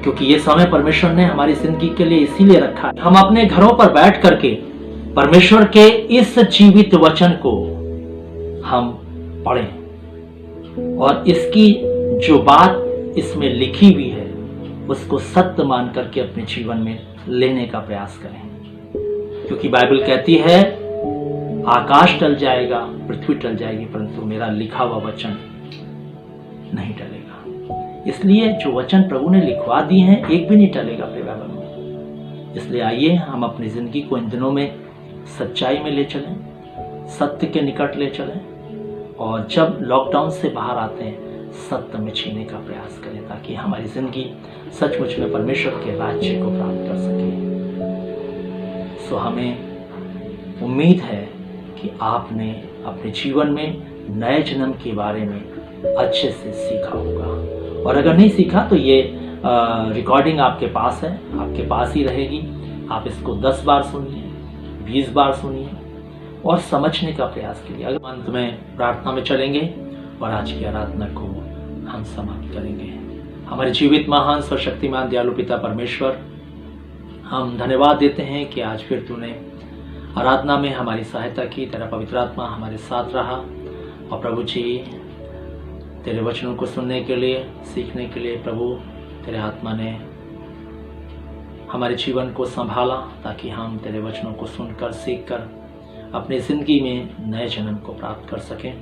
क्योंकि ये समय परमेश्वर ने हमारी जिंदगी के लिए इसीलिए रखा है। हम अपने घरों पर बैठ करके परमेश्वर के इस जीवित वचन को हम पढ़ें और इसकी जो बात इसमें लिखी हुई है उसको सत्य मान करके अपने जीवन में लेने का प्रयास करें। क्योंकि बाइबल कहती है, आकाश टल जाएगा, पृथ्वी टल जाएगी, परंतु मेरा लिखा हुआ वचन नहीं टलेगा। इसलिए जो वचन प्रभु ने लिखवा दिए हैं, एक भी नहीं टलेगा प्रिय भाई बहनों। इसलिए आइए हम अपनी जिंदगी को इन दिनों में सच्चाई में ले चलें, सत्य के निकट ले चलें और जब लॉकडाउन से बाहर आते हैं सत्य में जीने का प्रयास करें, ताकि हमारी जिंदगी सचमुच में परमेश्वर के राज्य को प्राप्त कर सके। सो हमें उम्मीद है कि आपने अपने जीवन में नए जन्म के बारे में अच्छे से सीखा होगा। और अगर नहीं सीखा तो ये रिकॉर्डिंग आपके पास है, आपके पास ही रहेगी। आप इसको 10 बार सुनिए, 20 बार सुनिए और समझने का प्रयास कीजिए। अगर अंत में प्रार्थना में चलेंगे और आज की आराधना को हम समाप्त करेंगे। हमारे जीवित महान सर्वशक्तिमान दयालु पिता परमेश्वर, हम धन्यवाद देते हैं कि आज फिर तूने आराधना में हमारी सहायता की। तेरा पवित्र आत्मा हमारे साथ रहा और प्रभु जी तेरे वचनों को सुनने के लिए, सीखने के लिए प्रभु तेरे आत्मा ने हमारे जीवन को संभाला, ताकि हम तेरे वचनों को सुनकर, सीखकर अपनी जिंदगी में नए जन्म को प्राप्त कर सकें।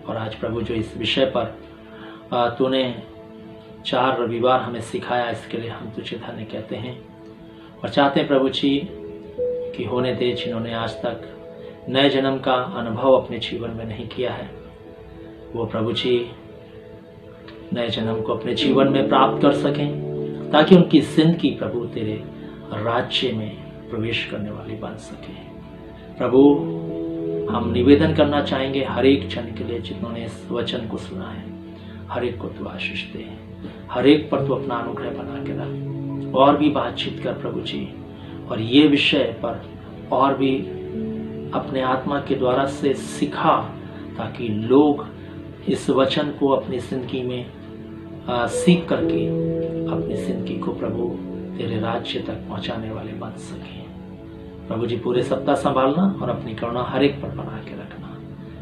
और आज प्रभु जो इस विषय पर तूने 4 रविवार हमें सिखाया, इसके लिए हम तुझे धन्य कहते हैं और चाहते हैं प्रभु जी कि होने दे जिन्होंने आज तक नए जन्म का अनुभव अपने जीवन में नहीं किया है, वो प्रभु जी नए जन्म को अपने जीवन में प्राप्त कर सकें, ताकि उनकी जिंदगी प्रभु तेरे राज्य में प्रवेश करने वाली बन सके। प्रभु, हम निवेदन करना चाहेंगे हर एक जन के लिए जिन्होंने इस वचन को सुना है, हर एक को तू आशीष दे, हर एक पर तू अपना अनुग्रह बना के रख और भी बातचीत कर प्रभु जी, और ये विषय पर और भी अपने आत्मा के द्वारा से सिखा, ताकि लोग इस वचन को अपनी जिंदगी में सीख करके अपनी जिंदगी को प्रभु तेरे राज्य तक पहुंचाने वाले बन सके। प्रभु जी, पूरे सप्ताह संभालना और अपनी करुणा हर एक पर बना के रखना।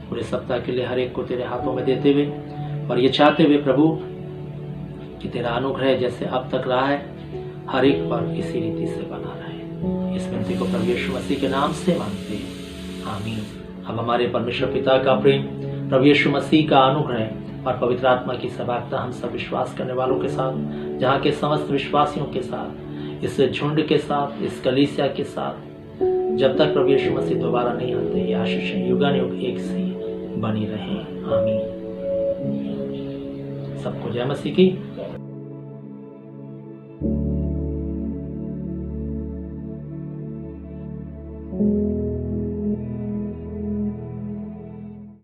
पूरे सप्ताह के लिए हर एक को तेरे हाथों में देते हुए और ये चाहते हुए प्रभु कि तेरा अनुग्रह जैसे अब तक रहा है हर एक पर इसी रीति से बना रहे। इस विनती को प्रभु यीशु मसीह के नाम से मांगते हैं, आमीन। अब हमारे परमेश्वर पिता का प्रेम, प्रभु यीशु मसीह का अनुग्रह और पवित्र आत्मा की सहभागिता हम सब विश्वास करने वालों के साथ, जहाँ के समस्त विश्वासियों के साथ, इस झुंड के साथ, इस कलीसिया के साथ, जब तक प्रभु यीशु मसीह दोबारा नहीं आते, ये आशीषें युगानुयुग एक सी बनी रहें, आमीन। सबको जय मसीह की।